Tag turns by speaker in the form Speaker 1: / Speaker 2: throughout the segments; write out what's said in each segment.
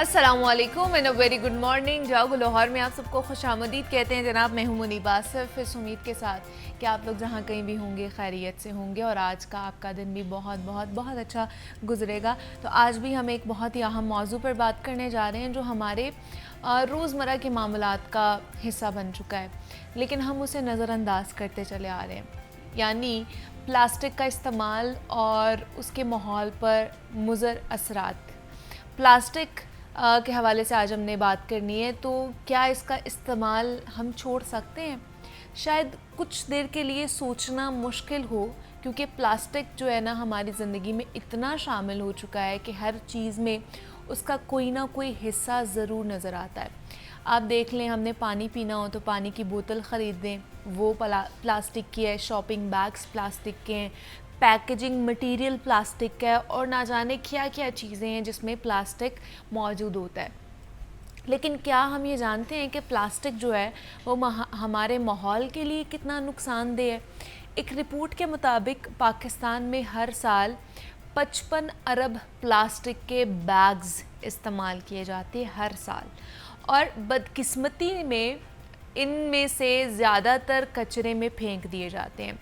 Speaker 1: السلام علیکم and very good morning. جاؤ لاہور میں آپ سب کو خوش آمدید کہتے ہیں جناب. میں ہوں منیب آصف, اس امید کے ساتھ کہ آپ لوگ جہاں کہیں بھی ہوں گے خیریت سے ہوں گے اور آج کا آپ کا دن بھی بہت بہت بہت اچھا گزرے گا. تو آج بھی ہم ایک بہت ہی اہم موضوع پر بات کرنے جا رہے ہیں جو ہمارے روزمرہ کے معاملات کا حصہ بن چکا ہے, لیکن ہم اسے نظر انداز کرتے چلے آ رہے ہیں, یعنی پلاسٹک کا استعمال اور اس کے ماحول پر مضر اثرات. پلاسٹک کے حوالے سے آج ہم نے بات کرنی ہے. تو کیا اس کا استعمال ہم چھوڑ سکتے ہیں؟ شاید کچھ دیر کے لیے سوچنا مشکل ہو, کیونکہ پلاسٹک جو ہے نا ہماری زندگی میں اتنا شامل ہو چکا ہے کہ ہر چیز میں اس کا کوئی نہ کوئی حصہ ضرور نظر آتا ہے. آپ دیکھ لیں, ہم نے پانی پینا ہو تو پانی کی بوتل خرید دیں, وہ پلاسٹک کی ہے. شاپنگ بیگز پلاسٹک کے ہیں, پیکیجنگ مٹیریل پلاسٹک کا ہے, اور نہ جانے کیا کیا چیزیں ہیں جس میں پلاسٹک موجود ہوتا ہے. لیکن کیا ہم یہ جانتے ہیں کہ پلاسٹک جو ہے وہ ہمارے ماحول کے لیے کتنا نقصان دہ ہے؟ ایک رپورٹ کے مطابق پاکستان میں ہر سال 55 ارب پلاسٹک کے بیگز استعمال کیے جاتے ہیں ہر سال, اور بدقسمتی میں ان میں سے زیادہ تر کچرے میں پھینک دیے جاتے ہیں.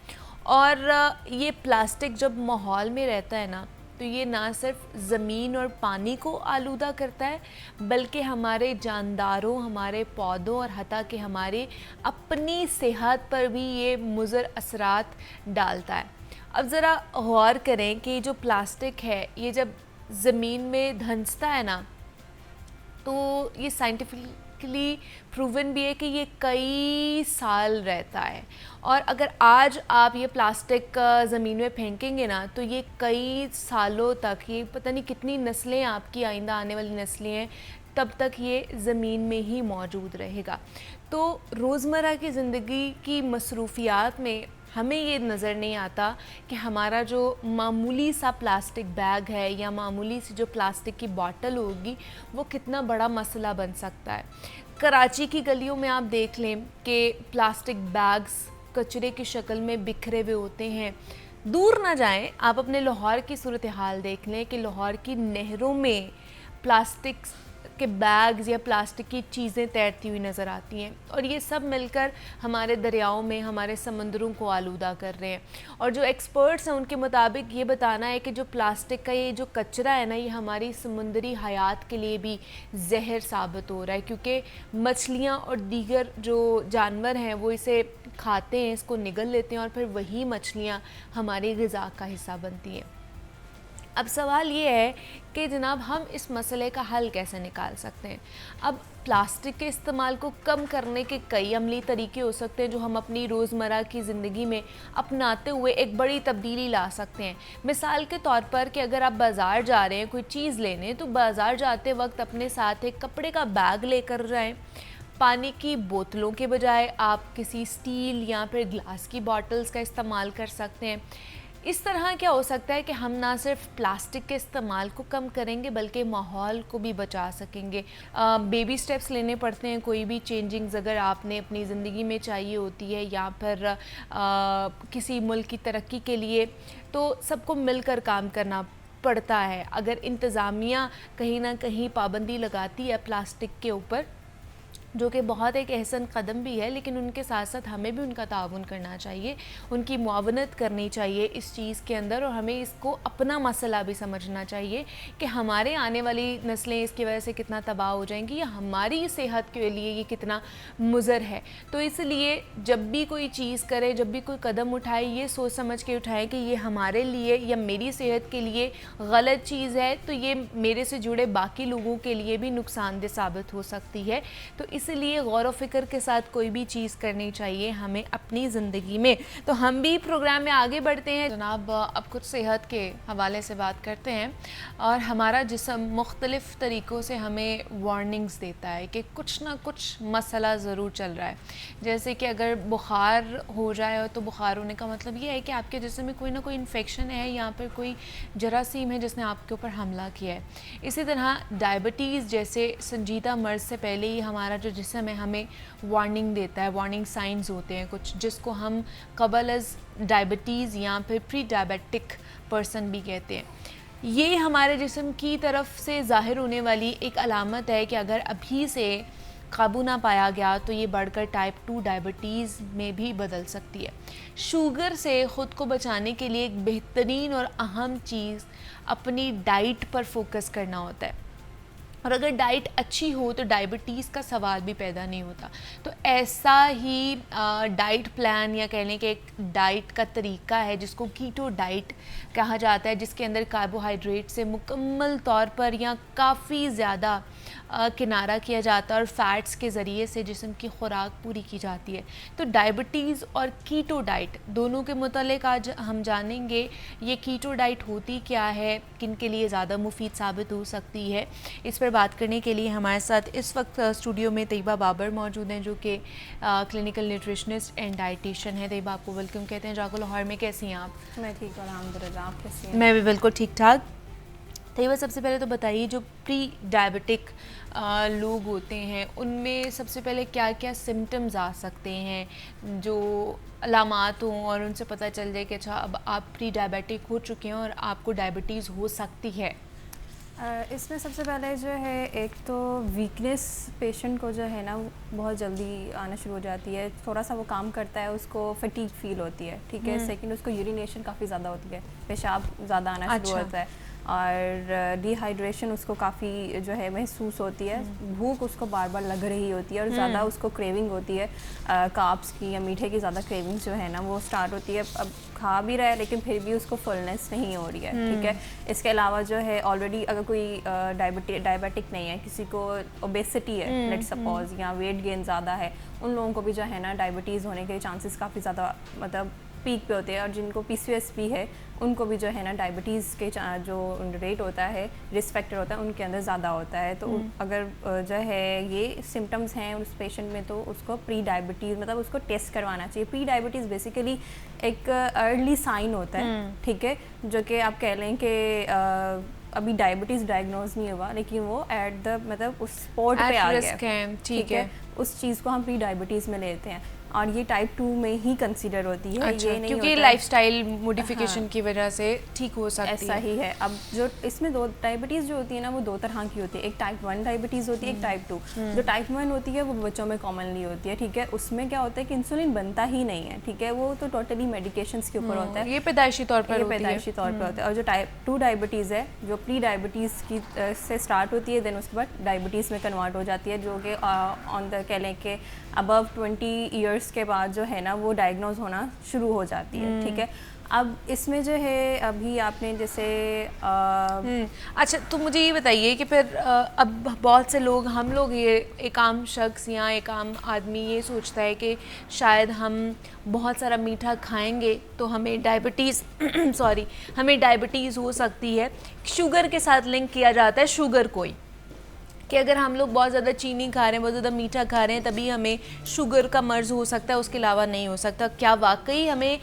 Speaker 1: اور یہ پلاسٹک جب ماحول میں رہتا ہے نا تو یہ نہ صرف زمین اور پانی کو آلودہ کرتا ہے, بلکہ ہمارے جانداروں, ہمارے پودوں اور حتیٰ کہ ہمارے اپنی صحت پر بھی یہ مضر اثرات ڈالتا ہے. اب ذرا غور کریں کہ جو پلاسٹک ہے یہ جب زمین میں دھنستا ہے نا تو یہ سائنٹیفکلی پروون بھی ہے کہ یہ کئی سال رہتا ہے, اور اگر آج آپ یہ پلاسٹک زمین میں پھینکیں گے نا تو یہ کئی سالوں تک, یہ پتہ نہیں کتنی نسلیں آپ کی آئندہ آنے والی نسلیں ہیں, تب تک یہ زمین میں ہی موجود رہے گا. تو روزمرہ کی زندگی کی مصروفیات میں ہمیں یہ نظر نہیں آتا کہ ہمارا جو معمولی سا پلاسٹک بیگ ہے یا معمولی سی جو پلاسٹک کی باٹل ہوگی وہ کتنا بڑا مسئلہ بن سکتا ہے. کراچی کی گلیوں میں آپ دیکھ لیں کہ پلاسٹک بیگز کچرے کی شکل میں بکھرے ہوئے ہوتے ہیں. دور نہ جائیں, آپ اپنے لاہور کی صورتحال دیکھ لیں کہ لاہور کی نہروں میں پلاسٹک کے بیگز یا پلاسٹک کی چیزیں تیرتی ہوئی نظر آتی ہیں, اور یہ سب مل کر ہمارے دریاؤں میں ہمارے سمندروں کو آلودہ کر رہے ہیں. اور جو ایکسپرٹس ہیں ان کے مطابق یہ بتانا ہے کہ جو پلاسٹک کا یہ جو کچرا ہے نا یہ ہماری سمندری حیات کے لیے بھی زہر ثابت ہو رہا ہے, کیونکہ مچھلیاں اور دیگر جو جانور ہیں وہ اسے کھاتے ہیں, اس کو نگل لیتے ہیں, اور پھر وہی مچھلیاں ہماری غذا کا حصہ بنتی ہیں. اب سوال یہ ہے کہ جناب ہم اس مسئلے کا حل کیسے نکال سکتے ہیں؟ اب پلاسٹک کے استعمال کو کم کرنے کے کئی عملی طریقے ہو سکتے ہیں جو ہم اپنی روزمرہ کی زندگی میں اپناتے ہوئے ایک بڑی تبدیلی لا سکتے ہیں. مثال کے طور پر کہ اگر آپ بازار جا رہے ہیں کوئی چیز لینے, تو بازار جاتے وقت اپنے ساتھ ایک کپڑے کا بیگ لے کر جائیں. پانی کی بوتلوں کے بجائے آپ کسی سٹیل یا پھر گلاس کی باٹلز کا استعمال کر سکتے ہیں. اس طرح کیا ہو سکتا ہے کہ ہم نہ صرف پلاسٹک کے استعمال کو کم کریں گے بلکہ ماحول کو بھی بچا سکیں گے. بیبی سٹیپس لینے پڑتے ہیں, کوئی بھی چینجنگز اگر آپ نے اپنی زندگی میں چاہیے ہوتی ہے یا پھر کسی ملک کی ترقی کے لیے, تو سب کو مل کر کام کرنا پڑتا ہے. اگر انتظامیہ کہیں نہ کہیں پابندی لگاتی ہے پلاسٹک کے اوپر, جو کہ بہت ایک احسن قدم بھی ہے, لیکن ان کے ساتھ ساتھ ہمیں بھی ان کا تعاون کرنا چاہیے, ان کی معاونت کرنی چاہیے اس چیز کے اندر, اور ہمیں اس کو اپنا مسئلہ بھی سمجھنا چاہیے کہ ہمارے آنے والی نسلیں اس کی وجہ سے کتنا تباہ ہو جائیں گی یا ہماری صحت کے لیے یہ کتنا مضر ہے. تو اس لیے جب بھی کوئی چیز کرے, جب بھی کوئی قدم اٹھائے, یہ سوچ سمجھ کے اٹھائے کہ یہ ہمارے لیے یا میری صحت کے لیے غلط چیز ہے تو یہ میرے سے جڑے باقی لوگوں کے لیے بھی نقصان دہ ثابت ہو سکتی ہے. تو اس لیے غور و فکر کے ساتھ کوئی بھی چیز کرنی چاہیے ہمیں اپنی زندگی میں. تو ہم بھی پروگرام میں آگے بڑھتے ہیں جناب. اب کچھ صحت کے حوالے سے بات کرتے ہیں, اور ہمارا جسم مختلف طریقوں سے ہمیں وارننگز دیتا ہے کہ کچھ نہ کچھ مسئلہ ضرور چل رہا ہے. جیسے کہ اگر بخار ہو جائے تو بخار ہونے کا مطلب یہ ہے کہ آپ کے جسم میں کوئی نہ کوئی انفیکشن ہے, یا پھر کوئی جراثیم ہے جس نے آپ کے اوپر حملہ کیا ہے. اسی طرح ڈائبٹیز جیسے سنجیدہ مرض سے پہلے ہی ہمارا جو جسم ہے ہمیں وارننگ دیتا ہے. وارننگ سائنز ہوتے ہیں کچھ جس کو ہم قبل از ڈائبٹیز یا پھر پری ڈائبیٹک پرسن بھی کہتے ہیں. یہ ہمارے جسم کی طرف سے ظاہر ہونے والی ایک علامت ہے کہ اگر ابھی سے قابو نہ پایا گیا تو یہ بڑھ کر ٹائپ 2 ڈائبٹیز میں بھی بدل سکتی ہے. شوگر سے خود کو بچانے کے لیے ایک بہترین اور اہم چیز اپنی ڈائٹ پر فوکس کرنا ہوتا ہے, اور اگر ڈائٹ اچھی ہو تو ڈائبٹیز کا سوال بھی پیدا نہیں ہوتا. تو ایسا ہی ڈائٹ پلان یا کہہ لیں کہ ایک ڈائٹ کا طریقہ ہے جس کو کیٹو ڈائٹ کہا جاتا ہے, جس کے اندر کاربوہائیڈریٹ سے مکمل طور پر یا کافی زیادہ کنارہ کیا جاتا ہے اور فیٹس کے ذریعے سے جسم کی خوراک پوری کی جاتی ہے. تو ڈائبٹیز اور کیٹو ڈائٹ دونوں کے متعلق آج ہم جانیں گے. یہ کیٹو ڈائٹ ہوتی کیا ہے, کن کے لیے زیادہ مفید ثابت ہو سکتی ہے, اس پر بات کرنے کے لیے ہمارے ساتھ اس وقت اسٹوڈیو میں طیبہ بابر موجود ہیں جو کہ کلینکل نیوٹریشنسٹ اینڈ ڈائٹیشین ہے. طیبہ آپ کو ویلکم کہتے ہیں. جاگو لاہور میں کیسی ہیں آپ؟
Speaker 2: میں ٹھیک ہوں الحمدللہ, آپ کیسی ہیں؟
Speaker 1: میں بھی بالکل ٹھیک ٹھاک. طیبہ سب سے پہلے تو بتائیے جو پری ڈائبٹک لوگ ہوتے ہیں ان میں سب سے پہلے کیا کیا سمٹمز آ سکتے ہیں جو علامات ہوں اور ان سے پتہ چل جائے کہ اچھا اب آپ پری ڈائبٹک ہو چکے ہیں اور آپ کو ڈائبٹیز ہو سکتی ہے؟
Speaker 2: اس میں سب سے پہلے جو ہے ایک تو ویکنیس پیشنٹ کو جو ہے نا بہت جلدی آنا شروع ہو جاتی ہے. تھوڑا سا وہ کام کرتا ہے اس کو فٹیگ فیل ہوتی ہے, ٹھیک ہے. سیکنڈ اس کو یورینیشن کافی زیادہ ہوتی ہے, پیشاب زیادہ آنا شروع ہوتا ہے, اور ڈی ہائیڈریشن اس کو کافی جو ہے محسوس ہوتی ہے. بھوک اس کو بار بار لگ رہی ہوتی ہے اور زیادہ اس کو کریونگ ہوتی ہے کاربس کی یا میٹھے کی, زیادہ کریونگ جو ہے نا وہ اسٹارٹ ہوتی ہے. اب کھا بھی رہا ہے لیکن پھر بھی اس کو فلنس نہیں ہو رہی ہے, ٹھیک ہے. اس کے علاوہ جو ہے آلریڈی اگر کوئی ڈائبٹک نہیں ہے, کسی کو اوبیسٹی ہے لیٹ سپوز, یا ویٹ گین زیادہ ہے, ان لوگوں کو بھی جو ہے نا ڈائبٹیز ہونے کے چانسز کافی زیادہ مطلب پیک پہ ہوتے ہیں. اور جن کو پی سی ایس بھی ہے ان کو بھی جو ہے نا ڈائبٹیز کے جو ریٹ ہوتا ہے, رسک فیکٹر ہوتا ہے, ان کے اندر زیادہ ہوتا ہے. تو اگر جو ہے یہ سمٹمز ہیں اس پیشنٹ میں تو اس کو پری ڈائبٹیز مطلب اس کو ٹیسٹ کروانا چاہیے. پری ڈائبٹیز بیسیکلی ایک ارلی سائن ہوتا ہے, ٹھیک ہے, جو کہ آپ کہہ لیں کہ ابھی ڈائبٹیز ڈائگنوز نہیں ہوا لیکن وہ ایٹ دا مطلب اس اسپاٹ پہ آ گیا, ٹھیک ہے. اس چیز کو ہم پری ڈائبٹیز میں لیتے ہیں اور یہ ٹائپ 2 میں ہی کنسیڈر ہوتی ہے. یہ نہیں
Speaker 1: کیونکہ لائف سٹائل موڈیفیکیشن کی وجہ سے ٹھیک ہو سکتی ہے.
Speaker 2: ایسا ہی ہے. اب جو اس میں دو ڈائبٹیز جو ہوتی ہے نا وہ دو طرح کی ہوتی ہے. ایک ٹائپ 1 ڈائبٹیز ہوتی ہے, ایک ٹائپ 2. جو ٹائپ 1 ہوتی ہے وہ بچوں میں کامنلی ہوتی ہے, ٹھیک ہے. اس میں کیا ہوتا ہے کہ انسولین بنتا ہی نہیں ہے, ٹھیک ہے. وہ تو ٹوٹلی میڈیکیشنس کے اوپر ہوتا ہے,
Speaker 1: یہ پیدائشی طور پر
Speaker 2: ہوتا ہے. اور جو ٹائپ 2 ڈائبٹیز ہے جو پری ڈائبٹیز کی سے اسٹارٹ ہوتی ہے, دین اس کے بعد ڈائبٹیز میں کنورٹ ہو جاتی ہے, جو کہ آن دا کہہ لیں کہ ابو 20 ایئرس کے بعد جو ہے نا وہ ڈائگنوز ہونا شروع ہو جاتی ہے, ٹھیک ہے. اب اس میں جو ہے ابھی آپ نے جیسے
Speaker 1: اچھا تو مجھے یہ بتائیے کہ پھر اب بہت سے لوگ, ہم لوگ, یہ ایک عام شخص یا ایک عام آدمی یہ سوچتا ہے کہ شاید ہم بہت سارا میٹھا کھائیں گے تو ہمیں ڈائبٹیز ہمیں ڈائبٹیز ہو سکتی ہے. شوگر کے ساتھ لنک کیا جاتا ہے شوگر کو, کہ اگر ہم لوگ بہت زیادہ چینی کھا رہے ہیں, بہت زیادہ میٹھا کھا رہے ہیں تبھی ہمیں شوگر کا مرض ہو سکتا ہے, اس کے علاوہ نہیں ہو سکتا. کیا واقعی ہمیں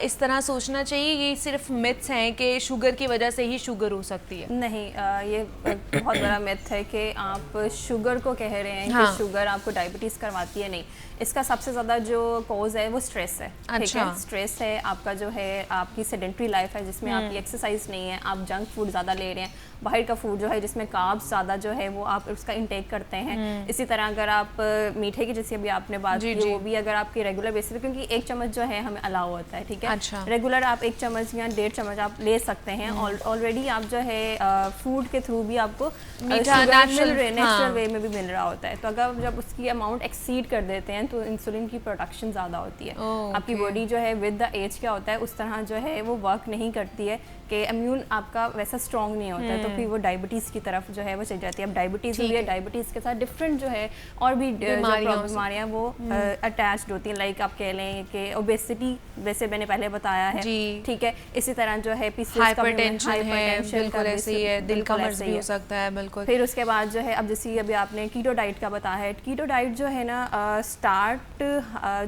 Speaker 1: اس طرح سوچنا چاہیے, یہ صرف متس ہیں کہ شوگر کی وجہ سے ہی شوگر ہو سکتی ہے؟
Speaker 2: نہیں, یہ بہت بڑا متھ ہے کہ آپ شوگر کو کہہ رہے ہیں کہ شوگر آپ کو ڈائبٹیز کرواتی ہے. نہیں, اس کا سب سے زیادہ جو کوز ہے وہ اسٹریس ہے, ٹھیک ہے. اسٹریس ہے آپ کا, جو ہے آپ کی سیڈنٹری لائف ہے جس میں آپ کی ایکسرسائز نہیں ہے, آپ جنک فوڈ زیادہ لے رہے ہیں, باہر کا فوڈ جو ہے جس میں کاربس زیادہ جو ہے وہ آپ اس کا انٹیک کرتے ہیں. اسی طرح اگر آپ میٹھے کی جیسے ابھی آپ نے بات کی, وہ بھی اگر آپ کی ریگولر بیسس پہ, کیونکہ 1 چمچ جو ہے ہمیں الاؤ ہوتا ہے, ٹھیک ہے. ریگولر آپ 1 چمچ یا 1.5 چمچ آپ لے سکتے ہیں. آلریڈی آپ جو ہے فوڈ کے تھرو بھی آپ کو نیچرل وے میں بھی مل رہا ہوتا ہے. تو اگر جب اس کی اماؤنٹ ایکسیڈ کر دیتے ہیں تو انسولین کی پروڈکشن زیادہ ہوتی ہے. آپ کی باڈی جو ہے ود دا ایج کیا ہوتا ہے اس طرح جو ہے وہ ورک نہیں کرتی ہے, کہ امیون آپ کا ویسا اسٹرانگ نہیں ہوتا ہے, تو پھر وہ ڈائبٹیز کی طرف جو ہے وہ چل جاتی ہے. اب ڈائبٹیز ہوئی ہے, ڈائبٹیز کے ساتھ ڈفرینٹ جو ہے اور بھی بیماریاں وہ اٹیچڈ ہوتی ہیں. لائک آپ کہہ لیں کہ اوبیسٹی, ویسے میں نے پہلے بتایا ہے, ٹھیک ہے. اسی طرح جو ہے
Speaker 1: ہائپر ٹینشن ہے, بالکل ایسے ہی ہے, دل کا مرض بھی ہو سکتا ہے, بالکل.
Speaker 2: پھر اس کے بعد جو ہے اب جیسے ابھی آپ نے کیٹو ڈائٹ کا بتایا ہے, کیٹو ڈائٹ جو ہے نا اسٹارٹ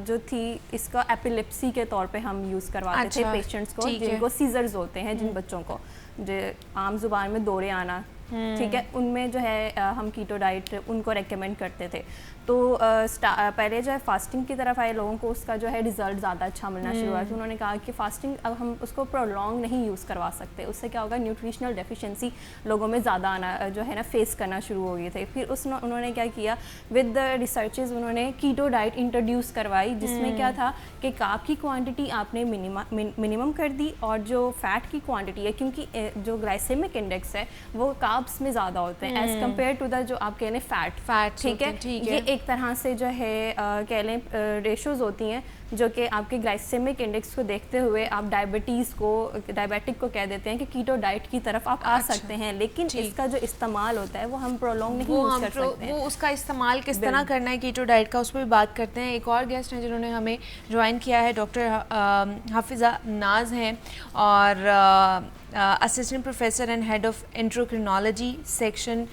Speaker 2: جو تھی اس کا ایپیلیپسی کے طور پہ ہم یوز کرواتے تھے پیشنٹس کو, جن کو سیزرز ہوتے ہیں, جن بچوں کو جو عام زبان میں دورے آنا ٹھیک ہے, ان میں جو ہے ہم کیٹو ڈائٹ ان کو ریکمینڈ کرتے تھے. تو پہلے جو ہے فاسٹنگ کی طرف آئے لوگوں کو اس کا جو ہے رزلٹ زیادہ اچھا ملنا شروع ہوا. تو انہوں نے کہا کہ فاسٹنگ اب ہم اس کو پرولونگ نہیں یوز کروا سکتے, اس سے کیا ہوگا نیوٹریشنل ڈیفیشنسی لوگوں میں زیادہ آنا جو ہے نا فیس کرنا شروع ہو گئے تھے. پھر انہوں نے کیا کیا, ود دا ریسرچز انہوں نے کیٹو ڈائٹ انٹروڈیوس کروائی, جس میں کیا تھا کہ کارب کی کوانٹٹی آپ نے منیمم کر دی, اور جو فیٹ کی کوانٹٹی ہے, کیونکہ جو گلائسیمک انڈیکس ہے وہ کاربس میں زیادہ ہوتے ہیں ایز کمپیئر ٹو دا جو آپ کہہ لیں فیٹ. ٹھیک ہے, یہ ایک طرح سے جو ہے کہہ لیں ریشوز ہوتی ہیں جو کہ آپ کے گلائسیمک انڈیکس کو دیکھتے ہوئے آپ ڈائبیٹک کو کہہ دیتے ہیں کہ کیٹو ڈائٹ کی طرف آپ آ سکتے ہیں, لیکن اس کا جو استعمال ہوتا ہے وہ ہم پرولونگ نہیں یوز کر سکتے ہیں.
Speaker 1: وہ اس کا استعمال کس طرح کرنا ہے کیٹو ڈائٹ کا, اس پہ بھی بات کرتے ہیں. ایک اور گیسٹ ہیں جنہوں نے ہمیں جوائن کیا ہے, ڈاکٹر حافظہ ناز ہیں, اور assistant professor and head of endocrinology section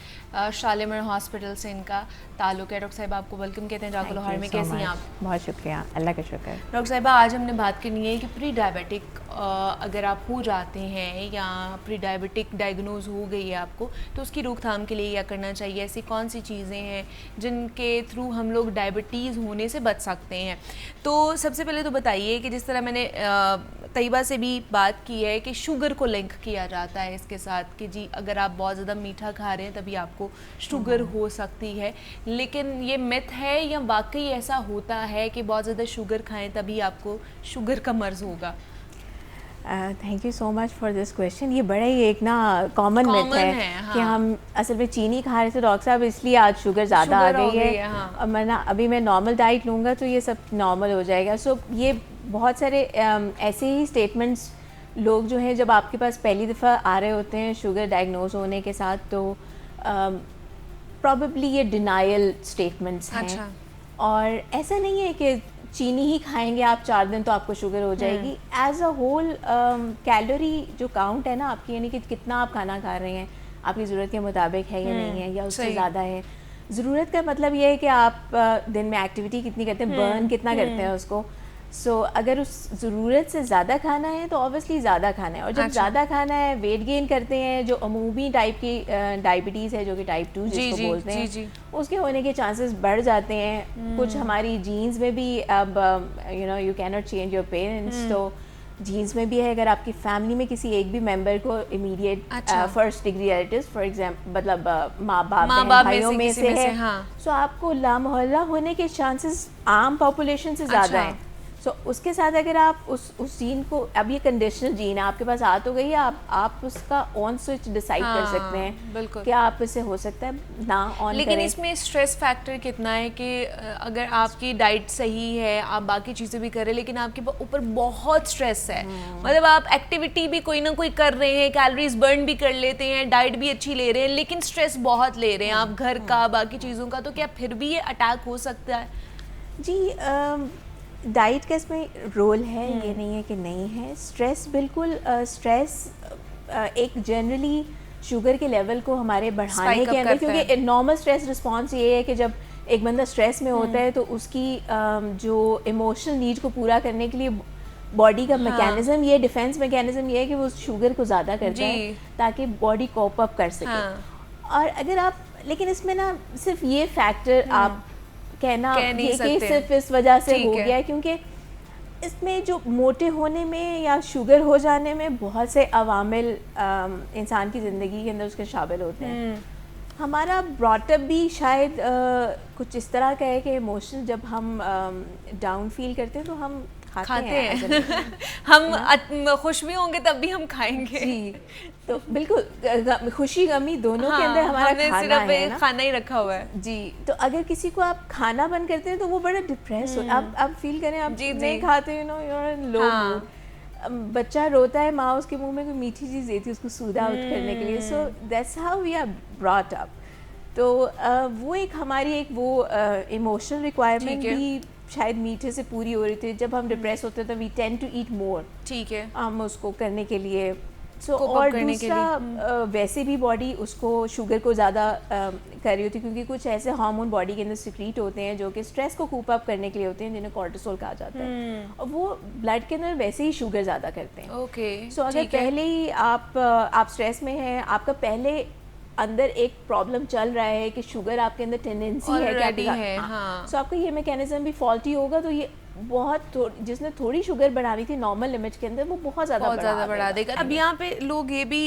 Speaker 1: Shalimar hospital سے ان کا تعلق ہے. ڈاکٹر صاحبہ آپ کو ویلکم کہتے ہیں جاگو لاہور میں. کیسی ہیں آپ؟
Speaker 3: بہت شکریہ, اللہ کا شکر.
Speaker 1: ڈاکٹر صاحبہ آج ہم نے بات کرنی ہے کہ پری ڈائبیٹک اگر آپ ہو جاتے ہیں یا پری ڈائبیٹک ڈائگنوز ہو گئی ہے آپ کو, تو اس کی روک تھام کے لیے کیا کرنا چاہیے, ایسی کون سی چیزیں ہیں جن کے تھرو ہم لوگ ڈائبٹیز ہونے سے بچ سکتے ہیں. تو سب سے پہلے تو بتائیے کہ جس طرح میں نے طیبہ سے بھی بات کی ہے کہ شوگر کو لنک کیا جاتا ہے اس کے ساتھ کہ جی اگر آپ بہت زیادہ میٹھا کھا رہے ہیں تبھی آپ کو شوگر ہو سکتی ہے, لیکن یہ میتھ ہے یا واقعی ایسا ہوتا ہے کہ بہت زیادہ شوگر کھائیں تبھی آپ کو شوگر کا مرض ہوگا؟
Speaker 3: Thank you so much for this question. یہ بڑا ہی ایک نا کامن میتھ ہے کہ ہم اصل میں چینی کھا رہے تھے ڈاکٹر صاحب, اس لیے آج شوگر زیادہ آ گئی ہے, ابھی میں نارمل ڈائٹ لوں گا تو یہ سب نارمل ہو جائے گا. سو یہ بہت سارے ایسے ہی اسٹیٹمنٹس لوگ جو ہیں جب آپ کے پاس پہلی دفعہ آ رہے ہوتے ہیں شوگر ڈائگنوز ہونے کے ساتھ, تو پرابیبلی یہ ڈینائل اسٹیٹمنٹس ہیں. اور ایسا نہیں ہے کہ چینی ہی کھائیں گے آپ 4 دن تو آپ کو شوگر ہو جائے گی. ایز اے ہول کیلوری جو کاؤنٹ ہے نا آپ کی, یعنی کہ کتنا آپ کھانا کھا رہے ہیں آپ کی ضرورت کے مطابق ہے یا نہیں ہے, یا اس سے زیادہ ہے. ضرورت کا مطلب یہ ہے کہ آپ دن میں ایکٹیویٹی کتنی کرتے ہیں, برن کتنا کرتے ہیں اس کو. سو اگر اس ضرورت سے زیادہ کھانا ہے تو اوبیسلی زیادہ کھانا ہے, اور جب زیادہ کھانا ہے ویٹ گین کرتے ہیں, جو عمومی ٹائپ کی ڈائبٹیز ہے جو کہ ٹائپ 2 جس کو بولتے ہیں, اس کے ہونے کے چانسز بڑھ جاتے ہیں. کچھ ہماری جینز میں بھی, اب you can not change your parents, تو جینز میں بھی ہے. اگر آپ کی فیملی میں کسی ایک بھی ممبر کو immediate first degree relatives for example مطلب ماں باپ بھائیوں میں سے ہے, سو آپ کو لامحلہ ہونے کے چانسز عام پاپولیشن سے زیادہ ہیں. سو اس کے ساتھ اگر آپ اس جین کو, اب یہ کنڈیشنل جین ہے آپ کے پاس آ تو گئی ہے, آپ اس کا آن سوئچ ڈیسائڈ کر سکتے ہیں کہ آپ اس سے ہو سکتا ہے نہ آن.
Speaker 1: لیکن اس میں اسٹریس فیکٹر کتنا ہے کہ اگر آپ کی ڈائٹ صحیح ہے, آپ باقی چیزیں بھی کر رہے ہیں, لیکن آپ کے اوپر بہت اسٹریس ہے, مطلب آپ ایکٹیویٹی بھی کوئی نہ کوئی کر رہے ہیں, کیلوریز برن بھی کر لیتے ہیں, ڈائٹ بھی اچھی لے رہے ہیں, لیکن اسٹریس بہت لے رہے ہیں آپ گھر کا, باقی چیزوں کا, تو کیا پھر بھی یہ اٹیک ہو سکتا ہے؟
Speaker 3: جی ڈائٹ کا اس میں رول ہے, یہ نہیں ہے کہ نہیں ہے. اسٹریس بالکل, اسٹریس ایک جنرلی شوگر کے لیول کو ہمارے بڑھانے کے اندر, کیونکہ نارمل اسٹریس رسپانس یہ ہے کہ جب ایک بندہ اسٹریس میں ہوتا ہے تو اس کی جو ایموشنل نیڈ کو پورا کرنے کے لیے باڈی کا میکینزم, یہ ڈیفینس میکینزم یہ ہے کہ وہ شوگر کو زیادہ کرتا ہے تاکہ باڈی کوپ اپ کر سکے. اور اگر آپ, لیکن اس میں نا صرف یہ فیکٹر آپ کہنا کہ صرف اس وجہ سے ہو گیا ہے, کیونکہ اس میں جو موٹے ہونے میں یا شوگر ہو جانے میں بہت سے عوامل انسان کی زندگی کے اندر اس کے شامل ہوتے ہیں. ہمارا براٹ اپ بھی شاید کچھ اس طرح کا ہے کہ ایموشن جب ہم ڈاؤن فیل کرتے ہیں تو ہم کھاتے ہیں.
Speaker 1: ہم خوش بھی ہوں گے تب بھی ہم کھائیں گے.
Speaker 3: جی, تو بالکل خوشی غمی دونوں کے اندر ہمارا کھانا ہے نا,
Speaker 1: کھانا ہی رکھا ہوا ہے.
Speaker 3: جی, تو اگر کسی کو آپ کھانا بند کرتے ہیں تو وہ بڑا ڈپریس ہو, آپ فیل کریں آپ نہیں کھاتے, you know you are in love mode. بچہ روتا ہے, ماں اس کے منہ میں کوئی میٹھی چیز دیتی ہے اس کو سود آؤٹ کرنے کے لیے. So that's how we are brought up. تو وہ ایک ہماری ایک وہ ایموشنل ریکوائرمنٹ بھی شاید میٹھے سے پوری ہو رہی تھی. جب ہم ڈپریس ہوتے ہیں تو وی ٹینڈ ٹو ایٹ مور,
Speaker 1: ٹھیک ہے,
Speaker 3: ہم اس کو کرنے کے لیے. سو اور دوسرا ویسے بھی باڈی اس کو شوگر کو زیادہ کر رہی ہوتی ہے, کیونکہ کچھ ایسے ہارمون باڈی کے اندر سیکریٹ ہوتے ہیں جو کہ اسٹریس کو کوپ اپ کرنے کے لیے ہوتے ہیں, جنہیں کورٹیسول کہا جاتا ہے, اور وہ بلڈ کے اندر ویسے ہی شوگر زیادہ کرتے ہیں.
Speaker 1: اوکے,
Speaker 3: سو اگر پہلے ہی آپ اسٹریس میں ہیں, آپ کا پہلے اندر ایک پرابلم چل رہا ہے کہ شوگر آپ کے اندر ٹینڈنسی ہے کہ
Speaker 1: Already ہے، ہاں.
Speaker 3: سو آپ کا یہ میکینزم بھی فالٹی ہوگا تو یہ بہت جس نے تھوڑی شوگر بڑھانی تھی نارمل لمٹ کے اندر وہ بہت زیادہ
Speaker 1: بڑھا دے گا. اب یہاں پہ لوگ یہ بھی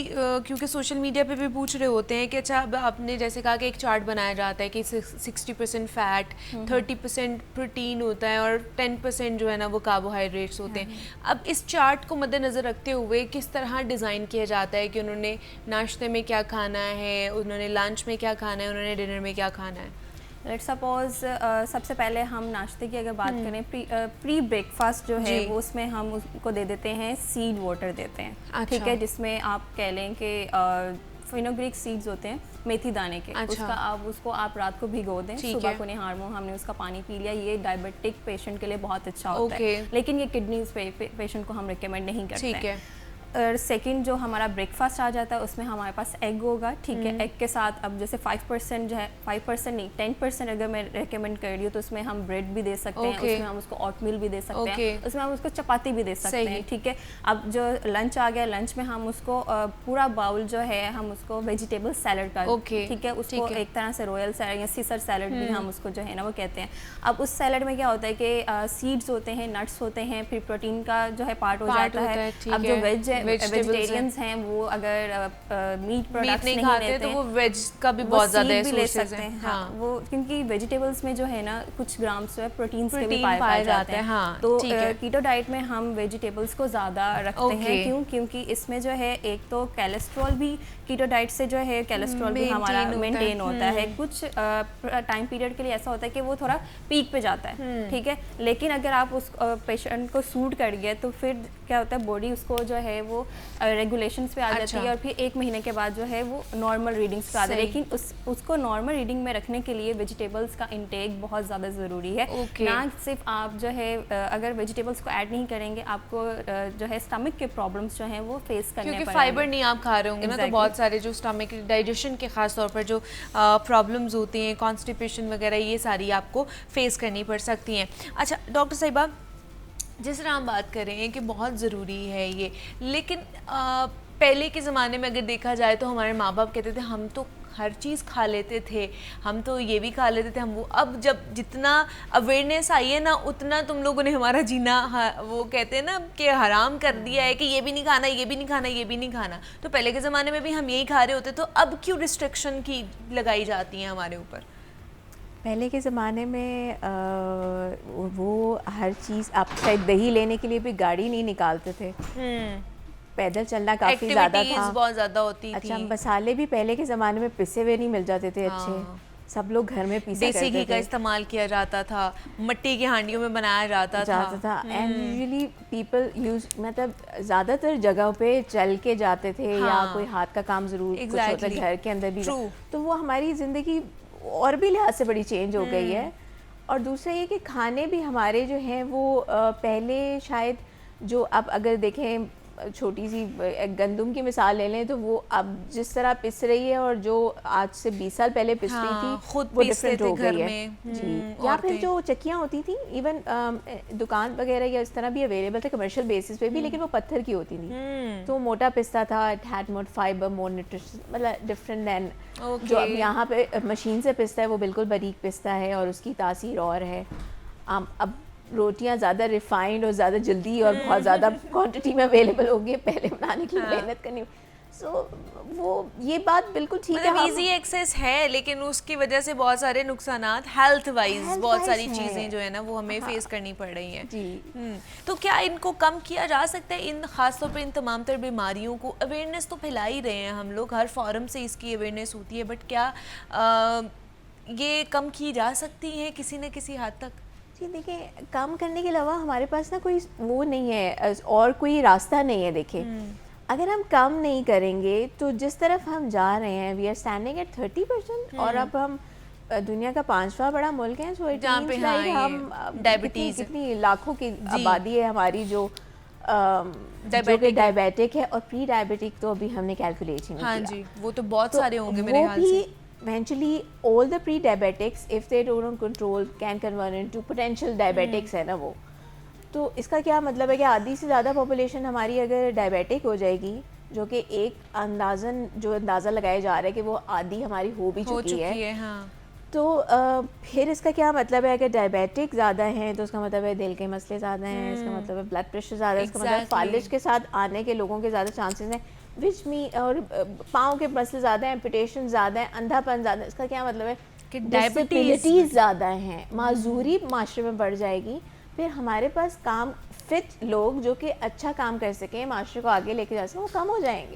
Speaker 1: کیونکہ سوشل میڈیا پہ بھی پوچھ رہے ہوتے ہیں کہ اچھا اب آپ نے جیسے کہا کہ ایک چارٹ بنایا جاتا ہے کہ 60% فیٹ 30% پروٹین ہوتا ہے اور 10% جو ہے نا وہ کاربوہائیڈریٹس ہوتے ہیں. اب اس چارٹ کو مد نظر رکھتے ہوئے کس طرح ڈیزائن کیا جاتا ہے کہ انہوں نے ناشتے میں کیا کھانا ہے, انہوں نے لنچ میں کیا کھانا ہے, انہوں نے ڈنر میں کیا کھانا ہے؟
Speaker 2: لیٹ سپوز سب سے پہلے ہم ناشتے کی اگر بات کریں پری بریک فاسٹ جو ہے وہ اس میں ہم اس کو دے دیتے ہیں سیڈ واٹر دیتے ہیں, ٹھیک ہے, جس میں آپ کہہ لیں کہ فینوگریک سیڈز ہوتے ہیں میتھی دانے کے, اس کو آپ رات کو بھگو دیں, صبح کو نہار منہ ہم نے اس کا پانی پی لیا. یہ ڈائبٹک پیشنٹ کے لیے بہت اچھا ہوتا ہے, لیکن یہ کڈنیز پیشنٹ کو ہم ریکمینڈ نہیں کرتے ہیں. اور سیکنڈ جو ہمارا بریک فاسٹ آ جاتا ہے اس میں ہمارے پاس ایگ ہوگا, ٹھیک ہے. ایگ کے ساتھ اب جیسے 5% جو ہے 5% نہیں 10% اگر میں ریکمینڈ کر رہی ہوں تو اس میں ہم بریڈ بھی دے سکتے ہیں, اس میں ہم اس کو اوٹ میل بھی دے سکتے ہیں, اس میں ہم اس کو چپاتی بھی دے سکتے ہیں, ٹھیک ہے. اب جو لنچ آ گیا, لنچ میں ہم اس کو پورا باؤل جو ہے ہم اس کو ویجیٹیبل سیلڈ کا, ٹھیک ہے, اس کو ایک طرح سے رویل سیلڈ یا سیسر سیلڈ بھی ہم اس کو جو ہے نا وہ کہتے ہیں. اب اس سیلڈ میں کیا ہوتا ہے کہ سیڈز ہوتے ہیں, نٹس ہوتے ہیں, پھر پروٹین کا جو ہے پارٹ ہو جاتا ہے. اب جو ویجیٹیرینس ہیں وہ اگر میٹ پروڈکٹس نہیں کھاتے
Speaker 1: تو وہ ویج کا بھی بہت زیادہ
Speaker 2: لے سکتے ہیں. ہاں, وہ کیونکہ ویجیٹیبلس میں جو ہے نا کچھ گرامس جو ہے پروٹینس کے بھی پائے جاتے ہیں. تو کیٹو ڈائٹ میں ہم ویجیٹیبلس کو زیادہ رکھتے ہیں. کیوں؟ کیونکہ اس میں جو ہے ایک تو کیلیسٹرول بھی کیٹو ڈائٹ سے جو ہے کیلیسٹرول بھی ہمارا مینٹین ہوتا ہے. کچھ ٹائم پیریڈ کے لیے ایسا ہوتا ہے کہ وہ تھوڑا پیک پہ جاتا ہے, ٹھیک ہے, لیکن اگر آپ اس پیشنٹ کو سوٹ کر گئے تو پھر کیا ہوتا ہے باڈی اس کو جو ہے وہ ریگولیشنس پہ آ جاتی ہے اور پھر 1 مہینے کے بعد جو ہے وہ نارمل ریڈنگس پہ آتا ہے. لیکن اس کو نارمل ریڈنگ میں رکھنے کے لیے ویجیٹیبلس کا انٹیک بہت زیادہ ضروری ہے. نہ صرف آپ جو ہے اگر ویجیٹیبلس کو ایڈ نہیں کریں گے آپ کو جو ہے اسٹمک کے پرابلمس جو ہیں وہ فیس کرنے پڑیں گے,
Speaker 1: کیونکہ فائبر نہیں آپ کھا رہے ہوں گے نا, تو بہت سارے جو اسٹمک ڈائجیشن کے خاص طور پر جو پرابلمز ہوتی ہیں, کانسٹیپیشن وغیرہ, یہ ساری آپ کو فیس کرنی پڑ سکتی ہیں. اچھا ڈاکٹر صاحبہ, جس طرح ہم بات کر رہے ہیں کہ بہت ضروری ہے یہ, لیکن پہلے کے زمانے میں اگر دیکھا جائے تو ہمارے ماں باپ کہتے تھے ہم تو ہر چیز کھا لیتے تھے, ہم تو یہ بھی کھا لیتے تھے, ہم وہ. اب جب جتنا اویئرنیس آئی ہے نا اتنا تم لوگوں نے ہمارا جینا وہ کہتے ہیں نا کہ حرام کر دیا ہے کہ یہ بھی نہیں کھانا, یہ بھی نہیں کھانا, یہ بھی نہیں کھانا. تو پہلے کے زمانے میں بھی ہم یہی کھا رہے ہوتے, تو اب کیوں ریسٹرکشن کی لگائی جاتی ہیں ہمارے اوپر؟
Speaker 3: پہلے کے زمانے میں وہ ہر چیز, آپ شاید دہی لینے کے لیے بھی گاڑی نہیں نکالتے تھے, پیدل چلنا کافی زیادہ تھا,
Speaker 1: بہت زیادہ ہوتی تھی.
Speaker 3: اچھا, مسالے بھی پہلے کے زمانے میں پسے ہوئے نہیں مل جاتے تھے اچھے, سب لوگ گھر میں پیسا کرتے تھے.
Speaker 1: دیسی گھی کا استعمال کیا جاتا تھا, مٹی کی ہانڈیوں میں بنایا جاتا تھا.
Speaker 3: اینڈ یوزلی پیپل یوز, مطلب زیادہ تر جگہوں پہ چل کے جاتے تھے یا کوئی ہاتھ کا کام ضرور کچھ ہوتا ہے گھر کے اندر بھی, تو وہ ہماری زندگی اور بھی لحاظ سے بڑی چینج ہو گئی ہے. اور دوسرا یہ کہ کھانے بھی ہمارے جو ہیں وہ پہلے شاید جو اب اگر دیکھیں چھوٹی سی گندم کی مثال لے لیں تو وہ اب جس طرح پس رہی ہے اور جو آج سے 20 سال پہلے پس رہی تھی
Speaker 1: خود
Speaker 3: وہ ڈفرینٹ ہو گئی ہے. جی, یا پھر جو چکیاں ہوتی تھیں ایون دکان وغیرہ یا اس طرح بھی اویلیبل تھے کمرشل بیسس پہ بھی, لیکن وہ پتھر کی ہوتی تھیں تو موٹا پستا تھا, it had more fibre, more nutrition, مطلب ڈفرینٹ دین جو اب یہاں پہ مشین سے پستا ہے وہ بالکل باریک پستا ہے اور اس کی تاثیر اور ہے. اب روٹیاں زیادہ ریفائنڈ اور زیادہ جلدی اور بہت زیادہ کوانٹٹی میں اویلیبل ہوگی, پہلے بنانے کی محنت کرنی. سو وہ یہ بات بالکل ٹھیک ہے,
Speaker 1: ایزی ایکسیس ہے, لیکن اس کی وجہ سے بہت سارے نقصانات ہیلتھ وائز بہت ساری چیزیں جو ہے نا وہ ہمیں فیس کرنی پڑ رہی ہیں.
Speaker 3: جی,
Speaker 1: تو کیا ان کو کم کیا جا سکتا ہے, ان خاص طور پر ان تمام تر بیماریوں کو؟ اویئرنیس تو پھیلا ہی رہے ہیں ہم لوگ, ہر فورم سے اس کی اویئرنیس ہوتی ہے, بٹ کیا یہ کم کی جا سکتی ہیں کسی نہ کسی حد تک؟
Speaker 3: جی دیکھیں, کام کرنے کے علاوہ ہمارے پاس نا کوئی وہ نہیں ہے اور کوئی راستہ نہیں ہے. دیکھیں اگر ہم کم نہیں کریں گے تو جس طرف ہم جا رہے ہیں, وی آر اسٹینڈنگ ایٹ 30%, اور اب ہم دنیا کا 5واں بڑا ملک ہے, سو
Speaker 1: جہاں پہ
Speaker 3: ہم
Speaker 1: ڈائبٹیز
Speaker 3: کتنی لاکھوں کی آبادی ہے ہماری جو ڈائبیٹک ہے, اور پری ڈائبیٹک تو ابھی ہم نے کیلکولیٹ ہی نہیں کیا.
Speaker 1: ہاں جی, وہ تو بہت سارے ہوں گے میرے خیال سے.
Speaker 3: Eventually all the pre-diabetics if they don't control can convert into potential diabetics ہے نا وہ. تو اس کا کیا مطلب ہے کہ آدھی سے زیادہ پاپولیشن ہماری اگر ڈائبیٹک ہو جائے گی, جو کہ ایک اندازہ لگایا جا رہا ہے کہ وہ آدھی ہماری ہو بھی چکی ہے.
Speaker 1: ہاں.
Speaker 3: تو پھر اس کا کیا مطلب ہے کہ ڈائبیٹک زیادہ ہیں تو اس کا مطلب ہے دل کے مسئلے زیادہ ہیں, اس کا مطلب ہے بلڈ پریشر زیادہ ہے, اس کا مطلب ہے فالج کے ساتھ آنے کے لوگوں کے زیادہ چانسز ہیں, وچ می اور پاؤں کے مسئلے زیادہ ہیں, امپوٹیشن زیادہ ہیں, اندھا پن زیادہ ہے. اس کا کیا مطلب ہے کہ ڈسیبلٹیز زیادہ ہیں, معذوری معاشرے میں بڑھ جائے گی. پھر ہمارے پاس کام فٹ لوگ جو کہ اچھا کام کر سکیں, معاشرے کو آگے لے کے جا سکیں, وہ کم ہو جائیں گے.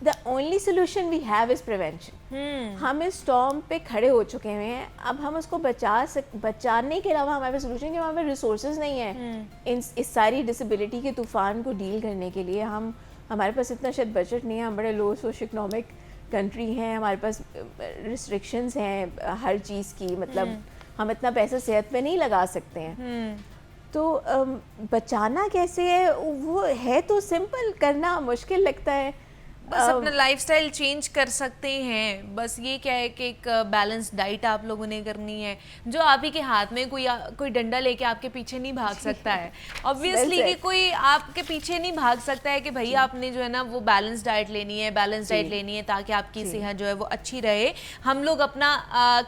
Speaker 3: The only solution we have is prevention. ہم اس اسٹارم پہ کھڑے ہو چکے ہوئے ہیں, اب ہم اس کو بچانے کے علاوہ ہمارے پاس سولوشن, کہ ہمارے پاس ریسورسز نہیں ہیں اس ساری ڈسیبلٹی کے طوفان کو ڈیل کرنے کے لیے. ہمارے پاس اتنا شاید بجٹ نہیں ہے, ہم بڑے لو سوشو اکنامک کنٹری ہیں, ہمارے پاس ریسٹرکشنز ہیں ہر چیز کی, مطلب ہم اتنا پیسہ صحت پہ نہیں لگا سکتے ہیں. تو بچانا کیسے ہے, وہ ہے تو سمپل, کرنا مشکل لگتا ہے.
Speaker 1: بس اپنا لائف سٹائل چینج کر سکتے ہیں. بس یہ کیا ہے کہ ایک بیلنس ڈائٹ آپ لوگوں نے کرنی ہے, جو آپ ہی کے ہاتھ میں, کوئی ڈنڈا لے کے آپ کے پیچھے نہیں بھاگ سکتا ہے obviously, کہ کوئی آپ کے پیچھے نہیں بھاگ سکتا ہے کہ بھائی آپ نے جو ہے نا وہ بیلنس ڈائٹ لینی ہے تاکہ آپ کی صحت جو ہے وہ اچھی رہے. ہم لوگ اپنا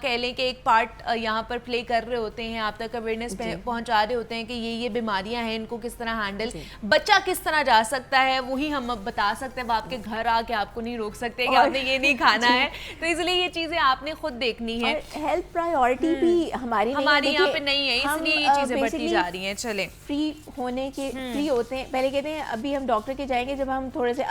Speaker 1: کہہ لیں کہ ایک پارٹ یہاں پر پلے کر رہے ہوتے ہیں, آپ تک اویئرنیس پہنچا رہے ہوتے ہیں کہ یہ بیماریاں ہیں, ان کو کس طرح ہینڈل, بچہ کس طرح جا سکتا ہے, وہی ہم اب بتا سکتے ہیں. آپ کے گھر کہ آپ کو نہیں روک سکتے کہ آپ نے یہ نہیں کھانا ہے, تو اس لیے یہ چیزیں آپ نے خود دیکھنی ہے.
Speaker 3: ہیلتھ پرائیورٹی بھی ہماری
Speaker 1: یہاں پہ نہیں ہے, اس لیے یہ چیزیں بڑھتی جا رہی ہیں. چلیں
Speaker 3: فری ہونے کے فری ہوتے ہیں, پہلے کہتے ہیں ابھی ہم ڈاکٹر کے جائیں گے جب ہم تھوڑے سے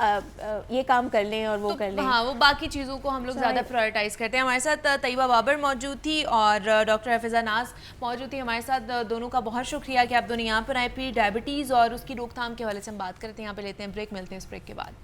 Speaker 3: یہ کام کر لیں اور وہ کر لیں.
Speaker 1: ہاں, وہ باقی چیزوں کو ہم لوگ زیادہ پرائورٹائز کرتے ہیں. ہمارے ساتھ طیبہ بابر موجود تھی اور ڈاکٹر حفیظہ ناز موجود تھی ہمارے ساتھ. دونوں کا بہت شکریہ کہ آپ دونوں یہاں پر آئے. پری ڈائبٹیز اور اس کی روک تھام کے حوالے سے ہم بات کرتے ہیں. یہاں پہ لیتے ہیں بریک, ملتے ہیں اس بریک کے بعد.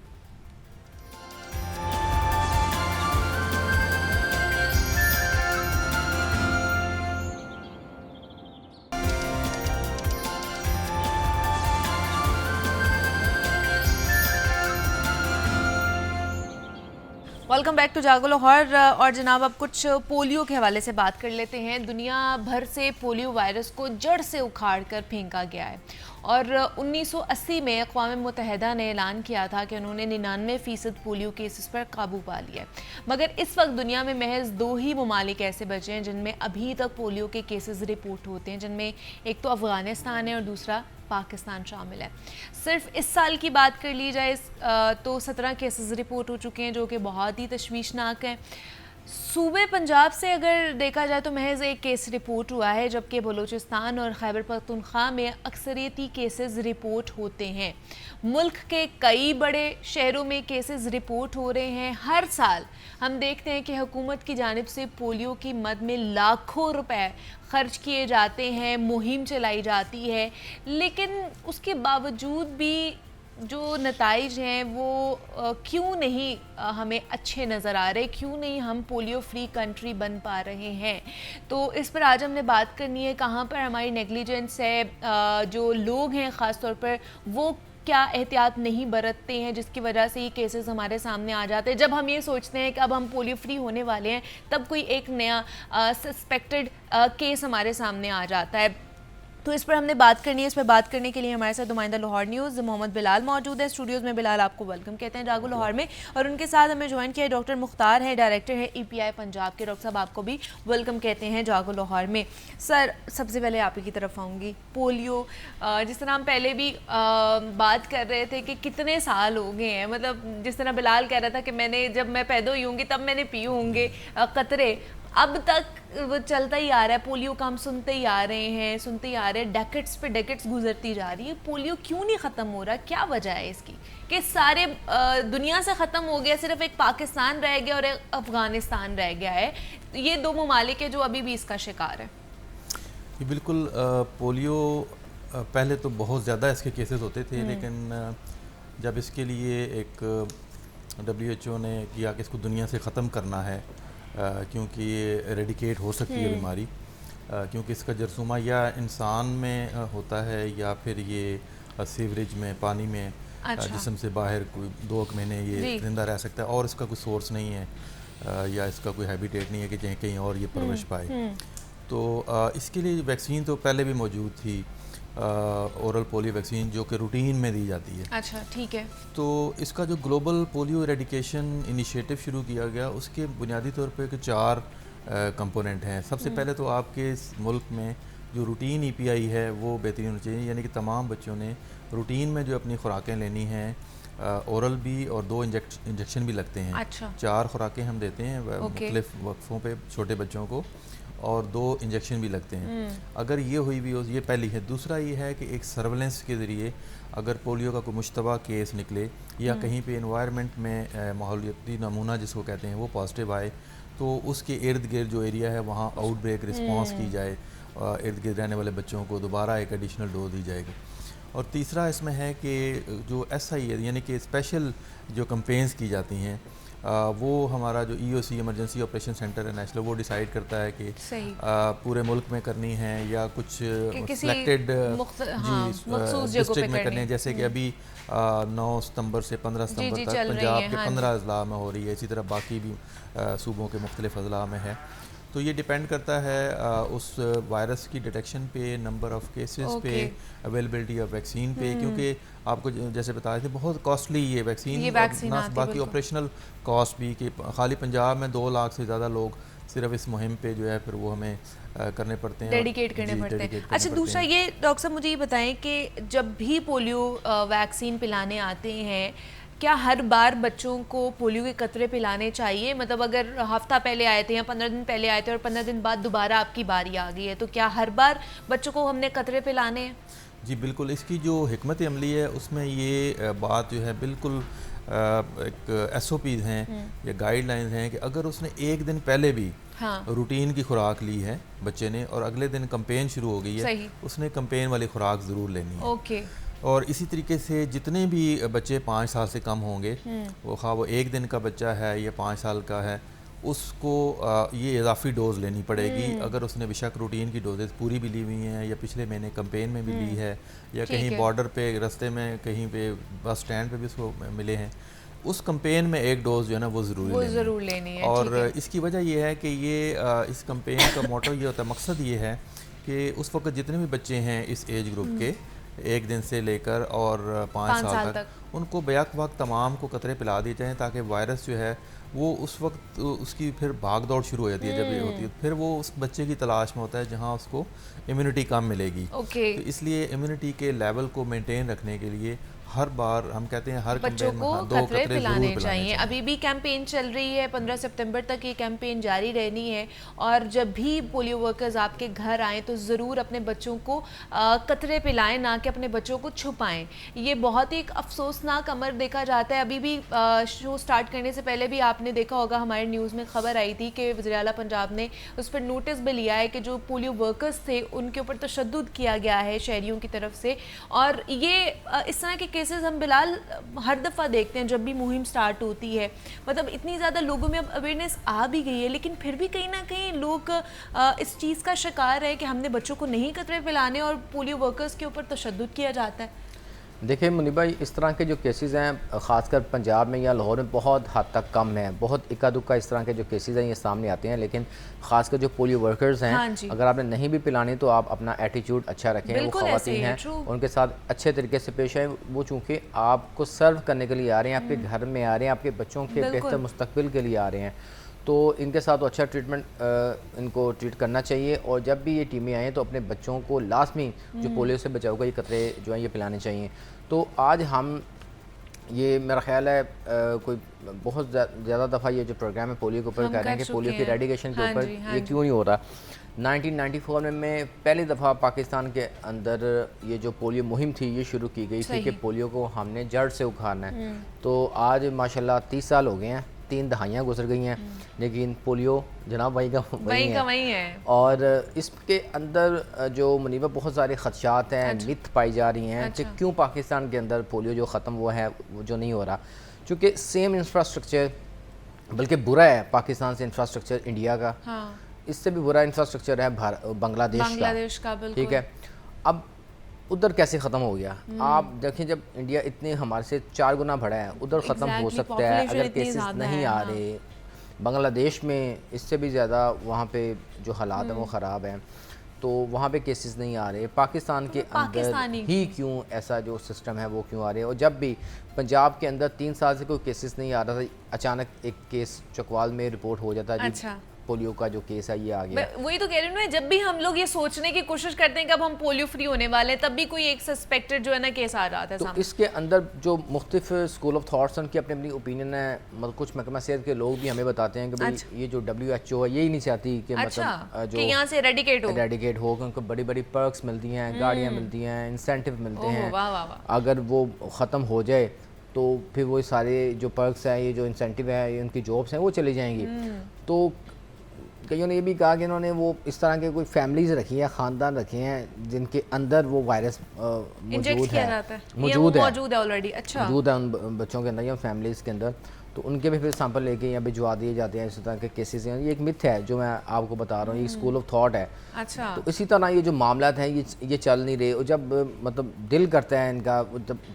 Speaker 1: Welcome back to Jago Lahore. اور جناب اب کچھ پولیو کے حوالے سے بات کر لیتے ہیں. دنیا بھر سے پولیو وائرس کو جڑ سے اکھاڑ کر پھینکا گیا ہے, اور 1980 میں اقوام متحدہ نے اعلان کیا تھا کہ انہوں نے 99% پولیو کیسز پر قابو پا لیا ہے. مگر اس وقت دنیا میں محض 2 ہی ممالک ایسے بچے ہیں جن میں ابھی تک پولیو کے کیسز رپورٹ ہوتے ہیں, جن میں ایک تو افغانستان ہے اور دوسرا پاکستان شامل ہے. صرف اس سال کی بات کر لی جائے تو 17 کیسز رپورٹ ہو چکے ہیں, جو کہ بہت ہی تشویشناک ہیں. صوبے پنجاب سے اگر دیکھا جائے تو محض 1 کیس رپورٹ ہوا ہے, جبکہ بلوچستان اور خیبر پختونخوا میں اکثریتی کیسز رپورٹ ہوتے ہیں. ملک کے کئی بڑے شہروں میں کیسز رپورٹ ہو رہے ہیں. ہر سال ہم دیکھتے ہیں کہ حکومت کی جانب سے پولیو کی مد میں لاکھوں روپے خرچ کیے جاتے ہیں, مہم چلائی جاتی ہے, لیکن اس کے باوجود بھی جو نتائج ہیں وہ کیوں نہیں ہمیں اچھے نظر آ رہے, کیوں نہیں ہم پولیو فری کنٹری بن پا رہے ہیں. تو اس پر آج ہم نے بات کرنی ہے, کہاں پر ہماری نیگلیجنس ہے, جو لوگ ہیں خاص طور پر وہ کیا احتیاط نہیں برتتے ہیں جس کی وجہ سے یہ کیسز ہمارے سامنے آ جاتے ہیں. جب ہم یہ سوچتے ہیں کہ اب ہم پولیو فری ہونے والے ہیں, تب کوئی ایک نیا سسپیکٹڈ کیس ہمارے سامنے آ جاتا ہے. تو اس پر ہم نے بات کرنی ہے. اس پر بات کرنے کے لیے ہمارے ساتھ نمائندہ لاہور نیوز محمد بلال موجود ہے اسٹوڈیوز میں. بلال, آپ کو ویلکم کہتے ہیں جاگو لاہور میں. اور ان کے ساتھ ہمیں جوائن کیا ہے ڈاکٹر مختار ہے, ڈائریکٹر ہے EPI پنجاب کے. ڈاکٹر صاحب, آپ کو بھی ویلکم کہتے ہیں جاگو لاہور میں. سر, سب سے پہلے آپ ہی کی طرف آؤں گی. پولیو, جس طرح ہم پہلے بھی بات کر رہے تھے کہ کتنے سال ہو گئے ہیں, مطلب جس طرح بلال کہہ رہا تھا کہ جب میں پیدا ہوئی ہوں گی تب میں نے پی ہوں گے قطرے, اب تک وہ چلتا ہی آ رہا ہے. پولیو کا ہم سنتے ہی آ رہے ہیں, ڈیکٹس پہ ڈیکٹس گزرتی جا رہی ہے. پولیو کیوں نہیں ختم ہو رہا, کیا وجہ ہے اس کی کہ سارے دنیا سے ختم ہو گیا, صرف ایک پاکستان رہ گیا اور ایک افغانستان رہ گیا ہے. یہ 2 ممالک ہیں جو ابھی بھی اس کا شکار ہے.
Speaker 4: بالکل, پولیو پہلے تو بہت زیادہ اس کے کیسز ہوتے تھے, لیکن جب اس کے لیے ایک WHO نے کیا کہ اس کو دنیا سے ختم کرنا ہے کیونکہ یہ ایریڈیکیٹ ہو سکتی ہے بیماری, کیونکہ اس کا جرثومہ یا انسان میں ہوتا ہے یا پھر یہ سیوریج میں, پانی میں, جسم سے باہر کوئی 2 مہینے یہ زندہ رہ سکتا ہے, اور اس کا کوئی سورس نہیں ہے یا اس کا کوئی ہیبیٹیٹ نہیں ہے کہ کہیں اور یہ پرورش پائے. تو اس کے لیے ویکسین تو پہلے بھی موجود تھی, اورل پولیو ویکسین جو کہ روٹین میں دی جاتی ہے.
Speaker 1: اچھا ٹھیک ہے.
Speaker 4: تو اس کا جو گلوبل پولیو ایریڈیکیشن انیشیٹو شروع کیا گیا اس کے بنیادی طور پہ 4 کمپوننٹ ہیں. سب سے پہلے تو آپ کے اس ملک میں جو روٹین ای پی آئی ہے وہ بہترین ہونی چاہیے, یعنی کہ تمام بچوں نے روٹین میں جو اپنی خوراکیں لینی ہیں, اورل بھی اور 2 انجیکشن بھی لگتے ہیں.
Speaker 1: اچھا
Speaker 4: 4 خوراکیں ہم دیتے ہیں مختلف وقفوں پہ چھوٹے بچوں کو, اور 2 انجیکشن بھی لگتے ہیں. اگر یہ ہوئی بھی ہو, یہ پہلی ہے. دوسرا یہ ہے کہ ایک سرویلنس کے ذریعے اگر پولیو کا کوئی مشتبہ کیس نکلے یا کہیں پہ انوائرمنٹ میں ماحولیاتی نمونہ جس کو کہتے ہیں وہ پازیٹیو آئے, تو اس کے ارد گرد جو ایریا ہے وہاں آؤٹ بریک رسپانس کی جائے, ارد گرد رہنے والے بچوں کو دوبارہ ایک ایڈیشنل ڈوز دی جائے گی. اور تیسرا اس میں ہے کہ جو ایس آئی ہے یعنی کہ اسپیشل جو کمپینز کی جاتی ہیں وہ ہمارا جو ای او سی ایمرجنسی آپریشن سینٹر ہے نیشنل, وہ ڈیسائیڈ کرتا ہے کہ پورے ملک میں کرنی ہے یا کچھ سلیکٹڈ ڈسٹرکٹ میں کرنی ہے. جیسے کہ ابھی 9 ستمبر سے 15 ستمبر تک پنجاب کے 15 اضلاع میں ہو رہی ہے, اسی طرح باقی بھی صوبوں کے مختلف اضلاع میں ہے. تو یہ ڈیپینڈ کرتا ہے اس وائرس کی ڈیٹیکشن پہ, نمبر آف کیسز پہ, اویلیبلٹی آف ویکسین پہ, کیونکہ آپ کو جیسے بتا رہے تھے بہت کاسٹلی یہ ویکسین, نہ باقی آپریشنل کاسٹ بھی, کہ خالی پنجاب میں 2 لاکھ سے زیادہ لوگ صرف اس مہم پہ جو ہے پھر وہ ہمیں کرنے پڑتے ہیں,
Speaker 1: ڈیڈیکیٹ کرنے پڑتے ہیں. اچھا دوسرا یہ ڈاکٹر صاحب مجھے یہ بتائیں کہ جب بھی پولیو ویکسین پلانے آتے ہیں کیا ہر بار بچوں کو پولیو کے قطرے پلانے چاہیے؟ مطلب اگر ہفتہ پہلے آئے تھے یا 15 دن پہلے آئے تھے اور 15 دن بعد دوبارہ آپ کی باری آ گئی ہے, تو کیا ہر بار بچوں کو ہم نے قطرے پلانے ہیں؟
Speaker 4: جی بالکل, اس کی جو حکمت عملی ہے اس میں یہ بات جو ہے بالکل ایک ایس او پیز ہیں یا گائیڈ لائنز ہیں کہ اگر اس نے 1 دن پہلے بھی روٹین کی خوراک لی ہے بچے نے اور اگلے دن کمپین شروع ہو گئی ہے, اس نے کمپین والی خوراک ضرور لینی ہے.
Speaker 1: اوکے.
Speaker 4: اور اسی طریقے سے جتنے بھی بچے 5 سال سے کم ہوں گے, وہ خواہ وہ 1 دن کا بچہ ہے یا 5 سال کا ہے, اس کو یہ اضافی ڈوز لینی پڑے گی. اگر اس نے بشک روٹین کی ڈوزز پوری بھی لی ہوئی ہیں یا پچھلے مہینے کمپین میں بھی لی ہے یا کہیں بارڈر پہ رستے میں کہیں پہ بس سٹینڈ پہ بھی اس کو ملے ہیں, اس کمپین میں 1 ڈوز جو ہے نا وہ ضرور لینی ہے. اور اس کی وجہ یہ ہے کہ یہ اس کمپین کا موٹو یہ ہوتا ہے, مقصد یہ ہے کہ اس وقت جتنے بھی بچے ہیں اس ایج گروپ کے 1 دن سے لے کر اور 5 سال تک, ان کو بیک وقت تمام کو قطرے پلا دیے جائیں تاکہ وائرس جو ہے وہ اس وقت اس کی پھر بھاگ دوڑ شروع ہو جاتی ہے. جب یہ ہوتی ہے پھر وہ اس بچے کی تلاش میں ہوتا ہے جہاں اس کو امیونٹی کم ملے گی. تو اس لیے امیونٹی کے لیول کو مینٹین رکھنے کے لیے ہر بار ہم کہتے ہیں ہر
Speaker 1: بچوں کو قطرے پلانے چاہیے. ابھی بھی کیمپین چل رہی ہے, 15 ستمبر تک یہ کیمپین جاری رہنی ہے, اور جب بھی پولیو ورکرز آپ کے گھر آئیں تو ضرور اپنے بچوں کو قطرے پلائیں, نہ کہ اپنے بچوں کو چھپائیں. یہ بہت ایک افسوسناک امر دیکھا جاتا ہے. ابھی بھی شو سٹارٹ کرنے سے پہلے بھی آپ نے دیکھا ہوگا ہمارے نیوز میں خبر آئی تھی کہ وزیر اعلیٰ پنجاب نے اس پر نوٹس بھی لیا ہے کہ جو پولیو ورکرز تھے ان کے اوپر تشدد کیا گیا ہے شہریوں کی طرف سے. اور یہ اس طرح کے کیسز ہم بلال ہر دفعہ دیکھتے ہیں جب بھی مہم سٹارٹ ہوتی ہے. مطلب اتنی زیادہ لوگوں میں اب اویئرنیس آ بھی گئی ہے, لیکن پھر بھی کہیں نہ کہیں لوگ اس چیز کا شکار ہے کہ ہم نے بچوں کو نہیں قطرے پلانے اور پولیو ورکرز کے اوپر تشدد کیا جاتا ہے.
Speaker 5: دیکھیں منی بھائی, اس طرح کے جو کیسز ہیں خاص کر پنجاب میں یا لاہور میں بہت حد تک کم ہیں. بہت اکا دکا اس طرح کے جو کیسز ہیں یہ سامنے آتے ہیں, لیکن خاص کر جو پولیو ورکرز ہیں اگر آپ نے نہیں بھی پلانی تو آپ اپنا ایٹیٹیوڈ اچھا رکھیں. وہ خواتین ہیں ان کے ساتھ اچھے طریقے سے پیش آئیں. وہ چونکہ آپ کو سرو کرنے کے لیے آ رہے ہیں, آپ کے گھر میں آ رہے ہیں, آپ کے بچوں کے بہتر مستقبل کے لیے آ رہے ہیں, تو ان کے ساتھ اچھا ٹریٹمنٹ ان کو ٹریٹ کرنا چاہیے. اور جب بھی یہ ٹیمیں آئیں تو اپنے بچوں کو لازمی جو پولیو سے بچاؤ کا یہ قطرے جو ہیں یہ پلانے چاہیے. تو آج ہم یہ میرا خیال ہے کوئی بہت زیادہ دفعہ یہ جو پروگرام ہے پولیو کے اوپر کہہ رہے ہیں کہ پولیو کی ایریڈیکیشن کے اوپر یہ کیوں نہیں ہو رہا. 1994 میں پہلی دفعہ پاکستان کے اندر یہ جو پولیو مہم تھی یہ شروع کی گئی تھی کہ پولیو کو ہم نے جڑ سے اکھاڑنا ہے. تو آج ماشاءاللہ 30 سال ہو گئے ہیں, 3 دہائیاں گزر گئی ہیں, لیکن پولیو جناب وہی کا وہی ہے. اور اس کے اندر جو منیبہ بہت سارے خدشات ہیں, مت پائی جا رہی ہیں کہ کیوں پاکستان کے اندر پولیو جو ختم ہوا ہے وہ جو نہیں ہو رہا. چونکہ سیم انفراسٹرکچر, بلکہ برا ہے پاکستان سے انفراسٹرکچر انڈیا کا, اس سے بھی برا انفراسٹرکچر ہے بنگلہ دیش کا. ٹھیک ہے, اب ادھر کیسے ختم ہو گیا؟ آپ دیکھیں جب انڈیا اتنے ہمارے سے 4 گنا بڑا ہے, ادھر ختم ہو سکتا ہے اگر کیسز نہیں آ رہے. بنگلہ دیش میں اس سے بھی زیادہ وہاں پہ جو حالات ہیں وہ خراب ہیں. تو وہاں پہ کیسز نہیں آ رہے. پاکستان کے اندر ہی کیوں ایسا جو سسٹم ہے وہ کیوں آ رہے ہیں؟ اور جب بھی پنجاب کے اندر 3 سال سے کوئی کیسز نہیں آ رہا تھا، اچانک ایک کیس چکوال میں رپورٹ ہو جاتا ہے جی پولیو کا جو کیس ہے یہ آ گیا.
Speaker 1: وہی تو کہہ رہی ہوں نا، جب بھی ہم لوگ یہ سوچنے کی کوشش کرتے ہیں کہ اب ہم پولیو فری ہونے والے ہیں، تب بھی کوئی ایک سسپیکٹڈ جو ہے نا کیس آ رہا تھا
Speaker 5: تو
Speaker 1: سامنے.
Speaker 5: اس کے اندر جو مختلف اسکول آف تھاٹس ہیں ان کی اپنی اپنی اوپینین ہے. مطلب کچھ محکمہ صحت کے لوگ بھی ہمیں بتاتے ہیں کہ بھائی یہ جو WHO ہے یہی نہیں چاہتی کہ مطلب جو
Speaker 1: یہاں سے
Speaker 5: ایریڈیکیٹ ہو، کہ ان کو بڑی بڑی پرکس ملتی ہیں، گاڑیاں ملتی ہیں، انسینٹیو ملتے ہیں. اگر وہ ختم ہو جائے تو پھر وہ سارے جو پرکس ہیں، یہ جو انسینٹیو ہے، یہ ان کی جابس ہیں وہ چلی جائیں گی. تو کئیوں نے یہ بھی کہا کہ انہوں نے وہ اس طرح کے کوئی فیملیز رکھی ہیں، خاندان رکھے ہیں جن کے اندر وہ وائرس موجود ہے
Speaker 1: آلریڈی. اچھا
Speaker 5: موجود ہے ان بچوں کے اندر یا فیملیز کے اندر. تو ان کے بھی پھر سیمپل لے کے یہاں بھجوا دیے جاتے ہیں. اس طرح کے کیسز ہیں. یہ ایک متھ ہے جو میں آپ کو بتا رہا ہوں، یہ اسکول آف تھاٹ ہے.
Speaker 1: اچھا
Speaker 5: تو اسی طرح یہ جو معاملات ہیں یہ چل نہیں رہے، اور جب مطلب دل کرتا ہے ان کا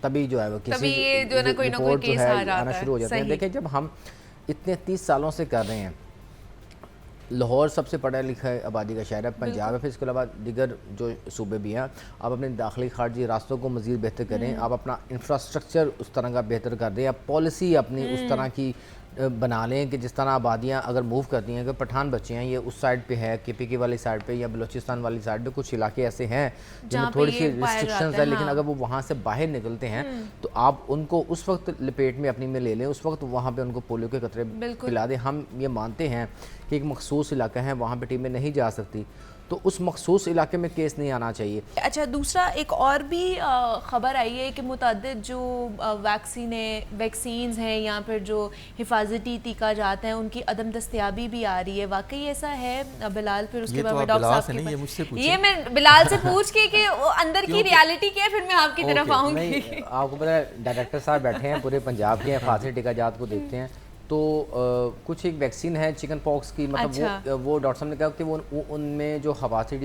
Speaker 5: تبھی جو ہے وہ کسی رپورٹ جو ہے آنا شروع ہو جاتے ہیں. دیکھیں جب ہم اتنے 30 سالوں سے کر رہے ہیں، لاہور سب سے پڑھا لکھا آبادی کا شہر ہے، پنجاب ہے، پھر اس کے علاوہ دیگر جو صوبے بھی ہیں. آپ اپنے داخلی خارجی راستوں کو مزید بہتر کریں، آپ اپنا انفراسٹرکچر اس طرح کا بہتر کر دیں، آپ پالیسی اپنی اس طرح کی بنا لیں کہ جس طرح آبادیاں اگر موو کرتی ہیں، کہ پٹھان بچے ہیں یہ اس سائڈ پہ ہے، KPK والی سائڈ پہ یا بلوچستان والی سائڈ پہ کچھ علاقے ایسے ہیں جن میں تھوڑی سی ریسٹرکشنز ہیں، لیکن اگر وہ وہاں سے باہر نکلتے ہیں تو آپ ان کو اس وقت لپیٹ میں اپنی میں لے لیں، اس وقت وہاں پہ ان کو پولیو کے قطرے پلا دیں. ہم یہ مانتے ہیں کہ ایک مخصوص علاقہ ہے، وہاں پہ ٹیمیں نہیں جا سکتی، تو اس مخصوص علاقے میں کیس نہیں آنا چاہیے.
Speaker 1: اچھا دوسرا ایک اور بھی خبر آئی ہے کہ متعدد جو ویکسینز ہیں یا پھر جو حفاظتی ٹیکہ جات ہیں ان کی عدم دستیابی بھی آ رہی ہے. واقعی ایسا ہے بلال؟ پھر اس کے بعد ڈاکٹر صاحب یہ میں بلال سے پوچھ کے کہ اندر کی ریالٹی کیا ہے، پھر میں آپ کی طرف آؤں گی.
Speaker 5: آپ کو پتہ ہے ڈائریکٹر صاحب بیٹھے ہیں پورے پنجاب کے، حفاظتی ٹیکہ جات کو دیکھتے ہیں. تو کچھ ایک ویکسین ہے چکن پاکس کی، مطلب وہ ڈاکٹر صاحب نے کہا کہ وہ ان میں جو حفاظتی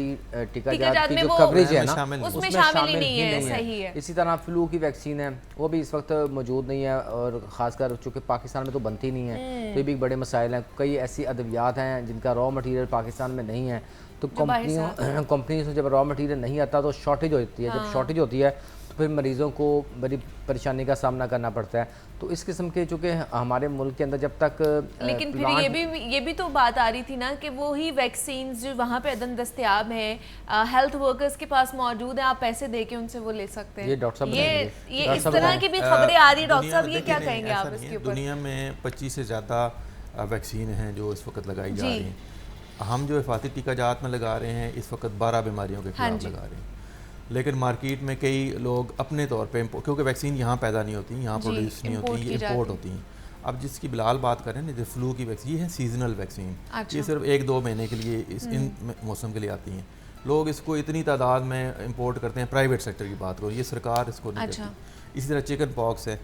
Speaker 5: ٹیکہ جات کی جو کوریج ہے نا اس میں شامل نہیں ہے.
Speaker 1: صحیح ہے.
Speaker 5: اسی طرح فلو کی ویکسین ہے، وہ بھی اس وقت موجود نہیں ہے، اور خاص کر چونکہ پاکستان میں تو بنتی نہیں ہے، تو یہ بھی بڑے مسائل ہیں. کئی ایسی ادویات ہیں جن کا را مٹیریل پاکستان میں نہیں ہے، تو کمپنیز میں جب را مٹیریل نہیں آتا تو شارٹیج ہوتی ہے. جب شارٹیج ہوتی ہے تو پھر مریضوں کو بڑی پریشانی کا سامنا کرنا پڑتا ہے. تو اس قسم کے چونکہ ہمارے ملک کے اندر جب تک
Speaker 1: لیکن پھر یہ بھی تو بات آ رہی تھی نا کہ وہی ویکسینز جو وہاں پہ عدم دستیاب ہیں، ہیلتھ ورکرز کے پاس موجود ہیں، آپ پیسے دے کے ان سے وہ لے سکتے ہیں. یہ اس طرح کی بھی خبریں آ رہی ہیں. ڈاکٹر صاحب یہ کیا کہیں گے آپ اس کے اوپر؟
Speaker 4: دنیا میں 25 سے زیادہ ویکسین ہیں جو اس وقت لگائی جا رہی ہیں. ہم جو حفاظتی ٹیکہ جات میں لگا رہے ہیں اس وقت 12 بیماریوں کے خلاف لگا رہے ہیں، لیکن مارکیٹ میں کئی لوگ اپنے طور پہ کیونکہ ویکسین یہاں پیدا نہیں ہوتی، یہاں پروڈیوس نہیں ہوتی، یہ امپورٹ ہوتی ہیں. اب جس کی بلال بات کریں نا، فلو کی ویکسین، یہ ہے سیزنل ویکسین، یہ صرف 1-2 مہینے کے لیے ان موسم کے لیے آتی ہیں. لوگ اس کو اتنی تعداد میں امپورٹ کرتے ہیں. پرائیویٹ سیکٹر کی بات کرو، یہ سرکار اس کو نہیں کرتی. اسی طرح چکن پاکس ہے،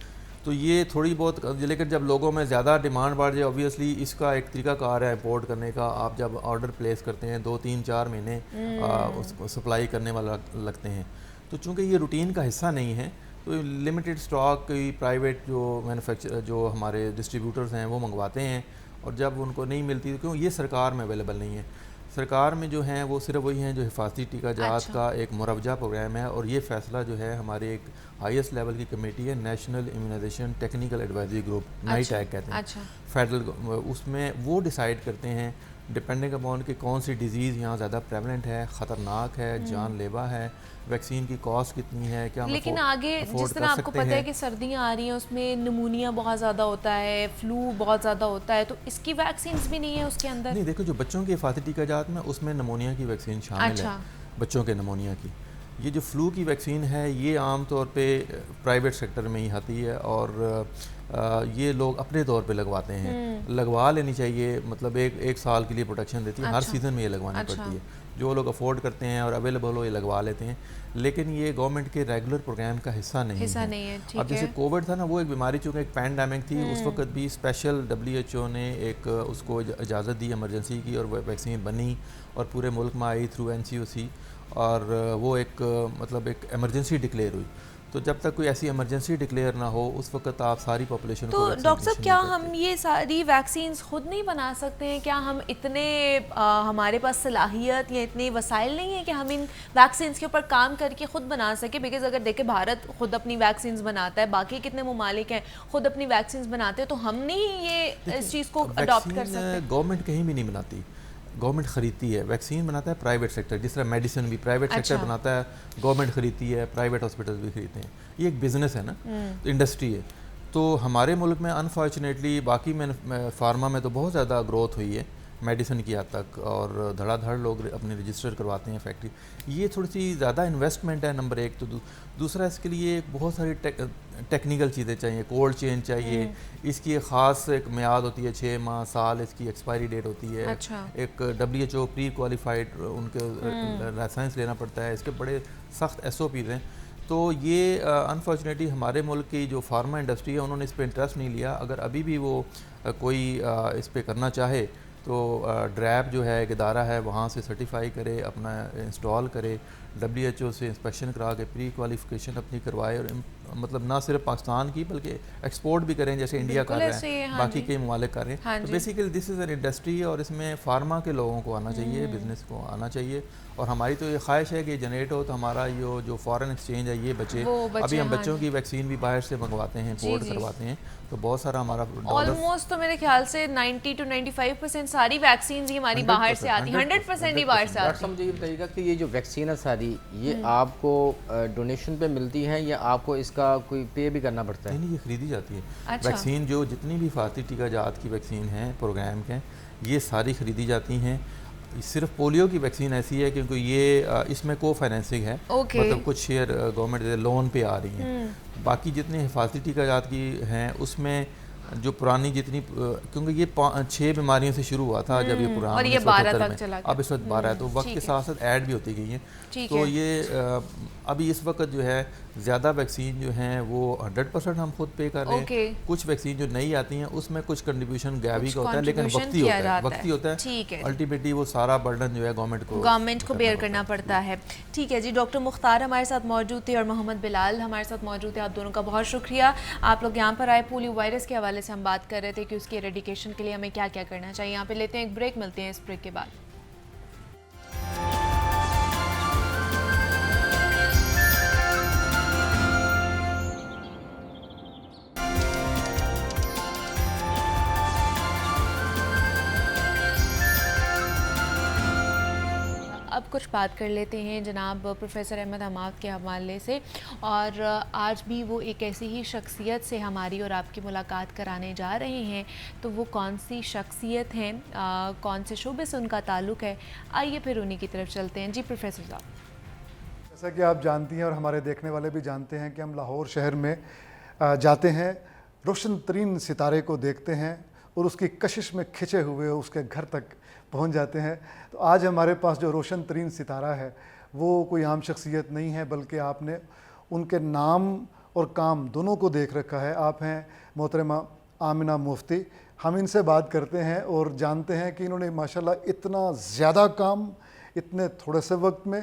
Speaker 4: تو یہ تھوڑی بہت، لیکن جب لوگوں میں زیادہ ڈیمانڈ بڑھ جائے اوبویسلی اس کا ایک طریقہ کار ہے امپورٹ کرنے کا. آپ جب آرڈر پلیس کرتے ہیں 2-3-4 مہینے اس کو سپلائی کرنے والا لگتے ہیں. تو چونکہ یہ روٹین کا حصہ نہیں ہے تو لمیٹڈ اسٹاک پرائیویٹ جو مینوفیکچر جو ہمارے ڈسٹریبیوٹرز ہیں وہ منگواتے ہیں، اور جب ان کو نہیں ملتی تو کیوں یہ سرکار میں اویلیبل نہیں ہے. سرکار میں جو ہیں وہ صرف وہی ہیں جو حفاظتی ٹیکہ جات کا ایک مروجہ پروگرام ہے، اور یہ فیصلہ جو ہے ہمارے ایک ہائیسٹ لیول کی کمیٹی ہے، national immunisation technical advisory group, NITAG کہتے ہیں، فیڈرل، اس میں وہ ڈیسائیڈ کرتے ہیں ڈپینڈنگ اپون کہ کون سی ڈیزیز یہاں زیادہ پریولنٹ ہے، خطرناک ہے، جان لیوا ہے، ویکسین کی کاسٹ کتنی ہے، کیا.
Speaker 1: لیکن آگے جس طرح آپ کو پتہ ہے کہ سردیاں آ رہی ہیں، اس میں نمونیا بہت زیادہ ہوتا ہے، فلو بہت زیادہ ہوتا ہے، تو اس کی ویکسینز بھی نہیں ہیں اس کے اندر.
Speaker 4: نہیں دیکھو، جو بچوں کے حفاظتی ٹیکہ جات میں اس میں نمونیا کی ویکسین شامل ہے، بچوں کے نمونیا کی. یہ جو فلو کی ویکسین ہے یہ عام طور پہ پرائیویٹ سیکٹر میں ہی آتی ہے، اور یہ لوگ اپنے طور پہ لگواتے ہیں. لگوا لینی چاہیے، مطلب 1 سال کے لیے پروٹیکشن دیتی ہے. ہر سیزن میں یہ لگوانی پڑتی ہے. جو لوگ افورڈ کرتے ہیں اور اویلیبل ہو یہ لگوا لیتے ہیں، لیکن یہ گورنمنٹ کے ریگولر پروگرام کا حصہ نہیں ہے. اب جیسے کووڈ تھا نا، وہ ایک بیماری چونکہ ایک پینڈیمک تھی، اس وقت بھی اسپیشل WHO نے ایک اس کو اجازت دی ایمرجنسی کی، اور وہ ویکسین بنی اور پورے ملک میں آئی تھرو NCOC، اور وہ ایک مطلب ایک ایمرجنسی ڈکلیئر ہوئی. تو تو جب تک کوئی ایسی ایمرجنسی ڈکلیئر نہ ہو اس وقت آپ ساری پاپولیشن کو.
Speaker 1: تو ڈاکٹر صاحب کیا ہم یہ ساری ویکسینز خود نہیں بنا سکتے ہیں؟ کیا ہم اتنے ہمارے پاس صلاحیت یا اتنے وسائل نہیں ہیں کہ ہم ان ویکسینز کے اوپر کام کر کے خود بنا سکیں؟ بیکاز اگر دیکھیں بھارت خود اپنی ویکسینز بناتا ہے, باقی کتنے ممالک ہیں خود اپنی ویکسینز بناتے ہیں, تو ہم نہیں یہ اس چیز کو اڈاپٹ کر سکتے؟
Speaker 4: گورنمنٹ کہیں بھی نہیں بناتی, گورنمنٹ خریدتی ہے. ویکسین بناتا ہے پرائیویٹ سیکٹر, جس طرح میڈیسن بھی پرائیویٹ سیکٹر بناتا ہے, گورنمنٹ خریدتی ہے, پرائیویٹ ہاسپٹل بھی خریدتے ہیں. یہ ایک بزنس ہے نا, انڈسٹری ہے. تو ہمارے ملک میں انفارچونیٹلی باقی فارما میں تو بہت زیادہ گروتھ ہوئی ہے میڈیسن کی حد تک, اور دھڑا دھڑ لوگ اپنے رجسٹر کرواتے ہیں فیکٹری. یہ تھوڑی سی زیادہ انویسٹمنٹ ہے نمبر ایک. تو دوسرا اس کے لیے بہت ساری ٹیکنیکل چیزیں چاہیے, کولڈ چین چاہیے, اس کی ایک خاص ایک میعاد ہوتی ہے 6 ماہ سال اس کی ایکسپائری ڈیٹ ہوتی ہے. ایک WHO پری کوالیفائڈ ان کے لائسنس لینا پڑتا ہے, اس کے بڑے سخت SOPs ہیں. تو یہ انفارچونیٹلی ہمارے ملک کی جو فارما انڈسٹری ہے انہوں نے اس پہ انٹرسٹ نہیں لیا. اگر ابھی بھی وہ کوئی اس پہ کرنا چاہے تو ڈریپ جو ہے ایک ادارہ ہے, وہاں سے سرٹیفائی کرے, اپنا انسٹال کرے, WHO سے انسپیکشن کرا کے پری کوالیفیکیشن اپنی کروائے, اور مطلب نہ صرف پاکستان کی بلکہ ایکسپورٹ بھی کریں جیسے انڈیا کر رہے ہیں, باقی کئی ممالک کر رہے ہیں. تو basically this is an industry, اور اس میں فارما کے لوگوں کو آنا چاہیے, بزنس کو آنا چاہیے. اور ہماری تو یہ خواہش ہے کہ یہ جنریٹ ہو تو ہمارا یہ جو فارن ایکسچینج ہے یہ بچے. ابھی ہم بچوں کی ویکسین بھی باہر سے منگواتے ہیں, امپورٹ کرواتے ہیں, تو بہت سارا ہمارا
Speaker 1: آلموسٹ تو میرے خیال سے 90 to 95% ساری ویکسینز ہی ہماری باہر سے آتی ہیں, 100% ہی باہر سے آتی ہیں.
Speaker 5: مجھے یہ بتائیے گا کہ یہ جو ویکسین ہے ساری یہ آپ کو ڈونیشن پہ ملتی ہے یا آپ کو اس کا کوئی پے بھی کرنا پڑتا ہے؟
Speaker 4: نہیں, یہ خریدی جاتی ہے. ویکسین جو جتنی بھی حفاظتی ٹیکہ جات کی ویکسین ہیں پروگرام کے, یہ ساری خریدی جاتی ہیں. صرف پولیو کی ویکسین ایسی ہے کیونکہ یہ اس میں کو فائنینسنگ ہے, مطلب کچھ شیئر گورنمنٹ لون پہ آ رہی ہیں. باقی جتنے حفاظتی ٹیکہ جات کی ہیں اس میں جو پرانی جتنی, کیونکہ یہ 6 بیماریوں سے شروع ہوا تھا جب یہ پرانا,
Speaker 1: اور یہ 12 تک چلا گیا,
Speaker 4: اب اس وقت 12 ہے, تو وقت کے ساتھ ساتھ ایڈ بھی ہوتی گئی ہیں. تو یہ ابھی اس وقت جو ہے زیادہ ویکسین جو ہیں وہ 100% ہم خود پے کر رہے ہیں. کچھ ویکسین جو نئی آتی ہیں اس میں کچھ کنٹریبیوشن گیوی کا ہوتا ہے, لیکن وقتی ہوتا ہے. الٹیمیٹلی وہ سارا برڈن جو ہے گورنمنٹ کو
Speaker 1: بیئر کرنا پڑتا ہے. ٹھیک ہے جی, ڈاکٹر مختار ہمارے ساتھ موجود تھے اور محمد بلال ہمارے ساتھ موجود تھے. آپ دونوں کا بہت شکریہ. آپ لوگ یہاں پر آئے, پولیو وائرس کے حوالے سے ہم بات کر رہے تھے کہ اس کی ایریڈیکیشن کے لیے ہمیں کیا کیا کرنا چاہیے. یہاں پہ لیتے ہیں ایک بریک, ملتے ہیں اس بریک کے بعد. اب کچھ بات کر لیتے ہیں جناب پروفیسر احمد حماد کے حوالے سے, اور آج بھی وہ ایک ایسی ہی شخصیت سے ہماری اور آپ کی ملاقات کرانے جا رہے ہیں. تو وہ کون سی شخصیت ہیں, کون سے شعبے سے ان کا تعلق ہے, آئیے پھر انہی کی طرف چلتے ہیں. جی پروفیسر صاحب.
Speaker 6: جیسا کہ آپ جانتی ہیں اور ہمارے دیکھنے والے بھی جانتے ہیں کہ ہم لاہور شہر میں جاتے ہیں, روشن ترین ستارے کو دیکھتے ہیں اور اس کی کشش میں کھنچے ہوئے اس کے گھر تک پہنچ جاتے ہیں. تو آج ہمارے پاس جو روشن ترین ستارہ ہے وہ کوئی عام شخصیت نہیں ہے, بلکہ آپ نے ان کے نام اور کام دونوں کو دیکھ رکھا ہے. آپ ہیں محترمہ آمنہ مفتی. ہم ان سے بات کرتے ہیں اور جانتے ہیں کہ انہوں نے ماشاءاللہ اتنا زیادہ کام اتنے تھوڑے سے وقت میں,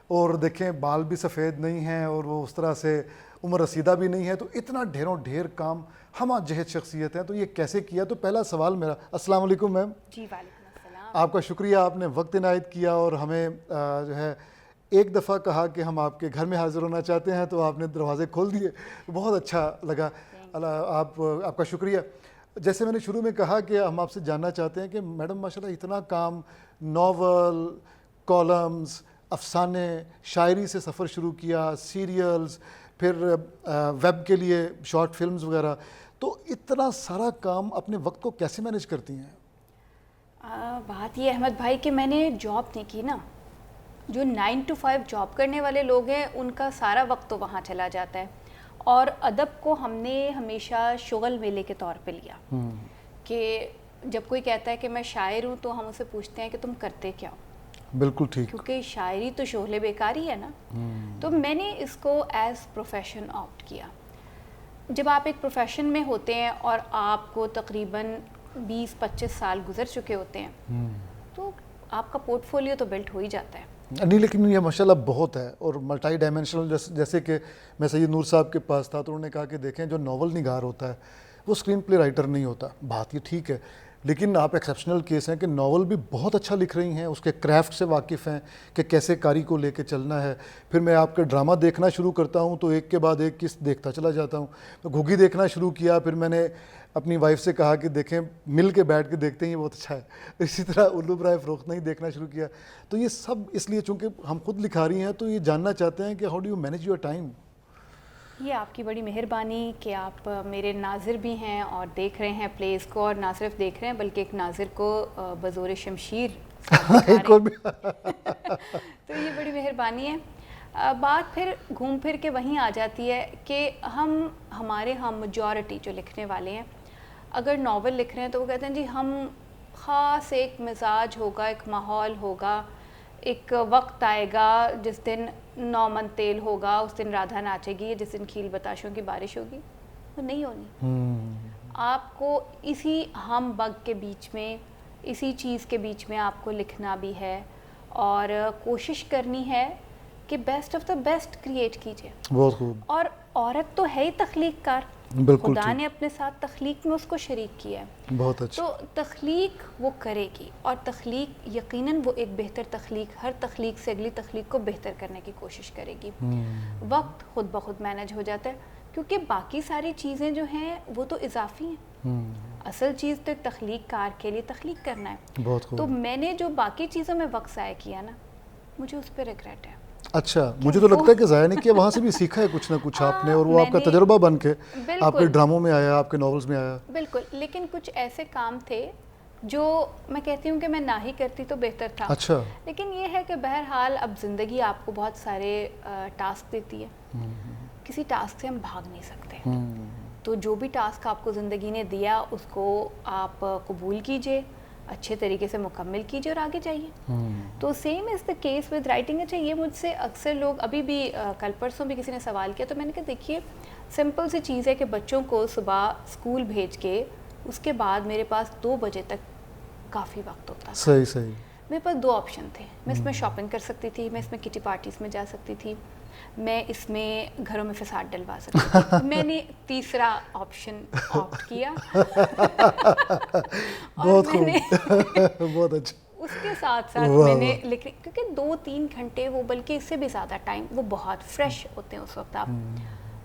Speaker 6: اور دیکھیں بال بھی سفید نہیں ہیں اور وہ اس طرح سے عمر رسیدہ بھی نہیں ہے, تو اتنا ڈھیروں ڈھیر کام ہمہ جہت شخصیت ہیں. تو یہ کیسے کیا؟ تو پہلا سوال میرا, السلام علیکم میم.
Speaker 2: جی وعلیکم السلام.
Speaker 6: آپ کا شکریہ, آپ نے وقت عنایت کیا اور ہمیں جو ہے ایک دفعہ کہا کہ ہم آپ کے گھر میں حاضر ہونا چاہتے ہیں, تو آپ نے دروازے کھول دیے, بہت اچھا لگا. آپ کا شکریہ. جیسے میں نے شروع میں کہا کہ ہم آپ سے جاننا چاہتے ہیں کہ میڈم ماشاءاللہ اتنا کام, ناول, کالمز, افسانے, شاعری سے سفر شروع کیا, سیریلز, پھر ویب کے لیے شارٹ فلمز وغیرہ, تو اتنا سارا کام اپنے وقت کو کیسے مینیج کرتی ہیں؟
Speaker 2: بات یہ احمد بھائی کہ میں نے جاب نہیں کی نا. جو 9 to 5 جاب کرنے والے لوگ ہیں ان کا سارا وقت تو وہاں چلا جاتا ہے, اور ادب کو ہم نے ہمیشہ شغل میلے کے طور پہ لیا. کہ جب کوئی کہتا ہے کہ میں شاعر ہوں تو ہم اسے پوچھتے ہیں کہ تم کرتے کیا ہو.
Speaker 6: بالکل ٹھیک,
Speaker 2: کیونکہ شاعری تو شغل بیکاری ہے نا. تو میں نے اس کو ایز پروفیشن آپٹ کیا. جب آپ ایک پروفیشن میں ہوتے ہیں اور آپ کو تقریباً 20-25 سال گزر چکے ہوتے ہیں, تو آپ کا پورٹ فولیو تو بلٹ ہو ہی جاتا ہے.
Speaker 6: نہیں لیکن یہ ماشاءاللہ بہت ہے اور ملٹائی ڈائمینشنل. جیسے کہ میں سید نور صاحب کے پاس تھا تو انہوں نے کہا کہ دیکھیں جو ناول نگار ہوتا ہے وہ اسکرین پلے رائٹر نہیں ہوتا. بات یہ ٹھیک ہے لیکن آپ ایکسیپشنل کیس ہیں کہ ناول بھی بہت اچھا لکھ رہی ہیں, اس کے کرافٹ سے واقف ہیں کہ کیسے کاری کو لے کے چلنا ہے. پھر میں آپ کا ڈرامہ دیکھنا شروع کرتا ہوں تو ایک کے بعد ایک قسط دیکھتا چلا جاتا ہوں. گھوگی دیکھنا شروع کیا, پھر میں نے اپنی وائف سے کہا کہ دیکھیں مل کے بیٹھ کے دیکھتے ہیں بہت اچھا ہے. اسی طرح الو برائے فروخت نہیں دیکھنا شروع کیا. تو یہ سب اس لیے چونکہ ہم خود لکھا رہی ہیں تو یہ جاننا چاہتے ہیں کہ how do you manage your time.
Speaker 2: یہ آپ کی بڑی مہربانی کہ آپ میرے ناظر بھی ہیں اور دیکھ رہے ہیں پلیز کو, اور نہ صرف دیکھ رہے ہیں بلکہ ایک ناظر کو بزور شمشیر تو یہ بڑی مہربانی ہے. بات پھر گھوم پھر کے وہیں آ جاتی ہے کہ ہمارے میجورٹی جو لکھنے والے ہیں اگر ناول لکھ رہے ہیں تو وہ کہتے ہیں جی ہم خاص ایک مزاج ہوگا, ایک ماحول ہوگا, ایک وقت آئے گا جس دن 9 من تیل ہوگا, اس دن رادھا ناچے گی, جس دن کھیل بتاشوں کی بارش ہوگی. وہ نہیں ہونی. آپ کو اسی ہم بگ کے بیچ میں, اسی چیز کے بیچ میں آپ کو لکھنا بھی ہے اور کوشش کرنی ہے کہ best of the best create کیجیے.
Speaker 6: بہت خوب.
Speaker 2: اور عورت تو ہے ہی تخلیق کار, خدا نے اپنے ساتھ تخلیق میں اس کو شریک کیا ہے.
Speaker 6: بہت اچھا.
Speaker 2: تو تخلیق وہ کرے گی اور تخلیق یقیناً وہ ایک بہتر تخلیق, ہر تخلیق سے اگلی تخلیق کو بہتر کرنے کی کوشش کرے گی. وقت خود بخود مینج ہو جاتا ہے کیونکہ باقی ساری چیزیں جو ہیں وہ تو اضافی ہیں. اصل چیز تو ایک تخلیق کار کے لیے تخلیق کرنا ہے.
Speaker 6: بہت خوب.
Speaker 2: تو میں نے جو باقی چیزوں میں وقت ضائع کیا نا, مجھے اس پہ ریگریٹ ہے.
Speaker 6: اچھا, مجھے تو لگتا ہے کہ ضائع نہیں کیا, وہاں سے بھی سیکھا ہے کچھ نہ کچھ آپ نے, اور وہ آپ کا تجربہ بن کے آپ کے ڈراموں میں آیا, آپ کے ناولز میں آیا.
Speaker 2: بالکل. لیکن کچھ ایسے کام تھے جو میں کہتی ہوں کہ میں نہ ہی کرتی تو بہتر تھا.
Speaker 6: اچھا.
Speaker 2: لیکن یہ ہے کہ بہرحال اب زندگی آپ کو بہت سارے ٹاسک دیتی ہے, کسی ٹاسک سے ہم بھاگ نہیں سکتے. تو جو بھی ٹاسک آپ کو زندگی نے دیا اس کو آپ قبول کیجئے, اچھے طریقے سے مکمل کیجئے اور آگے جائیے. تو same is the case with writing. اچھا, یہ مجھ سے اکثر لوگ ابھی بھی کل پرسوں بھی کسی نے سوال کیا تو میں نے کہا دیکھیے سمپل سی چیز ہے کہ بچوں کو صبح اسکول بھیج کے اس کے بعد میرے پاس 2 بجے تک کافی وقت ہوتا تھا.
Speaker 6: صحیح صحیح.
Speaker 2: میرے پاس 2 آپشن تھے. میں اس میں شاپنگ کر سکتی تھی, میں اس میں کٹی پارٹیز میں جا سکتی تھی, میں اس میں گھروں میں فساد ڈلوا سکتی تھی. میں نے تیسرا آپشن آپٹ کیا.
Speaker 6: بہت خوب. بہت اچھا.
Speaker 2: اس کے ساتھ ساتھ میں نے لکھ کیونکہ 2-3 گھنٹے وہ بلکہ اس سے بھی زیادہ ٹائم وہ بہت فریش ہوتے ہیں اس وقت. آپ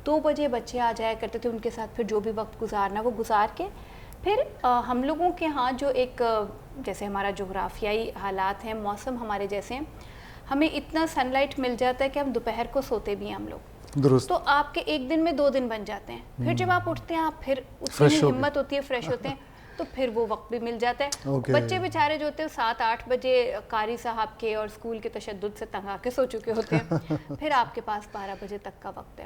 Speaker 2: 2 بجے بچے آ جایا کرتے تھے, ان کے ساتھ پھر جو بھی وقت گزارنا وہ گزار کے پھر ہم لوگوں کے ہاں جو ایک جیسے ہمارا جغرافیائی حالات ہیں, موسم ہمارے جیسے ہیں, ہمیں اتنا سن لائٹ مل جاتا ہے کہ ہم دوپہر کو سوتے بھی ہیں ہم لوگ. درست. تو آپ کے ایک دن میں 2 دن بن جاتے ہیں. پھر جب آپ اٹھتے ہیں آپ پھر اس میں ہمت ہوتی ہے, فریش ہوتے ہیں, تو پھر وہ وقت بھی مل جاتا ہے. بچے بیچارے جو ہوتے ہیں 7-8 بجے قاری صاحب کے اور اسکول کے تشدد سے تنگ آ کے سو چکے ہوتے ہیں, پھر آپ کے پاس 12 بجے تک کا وقت ہے.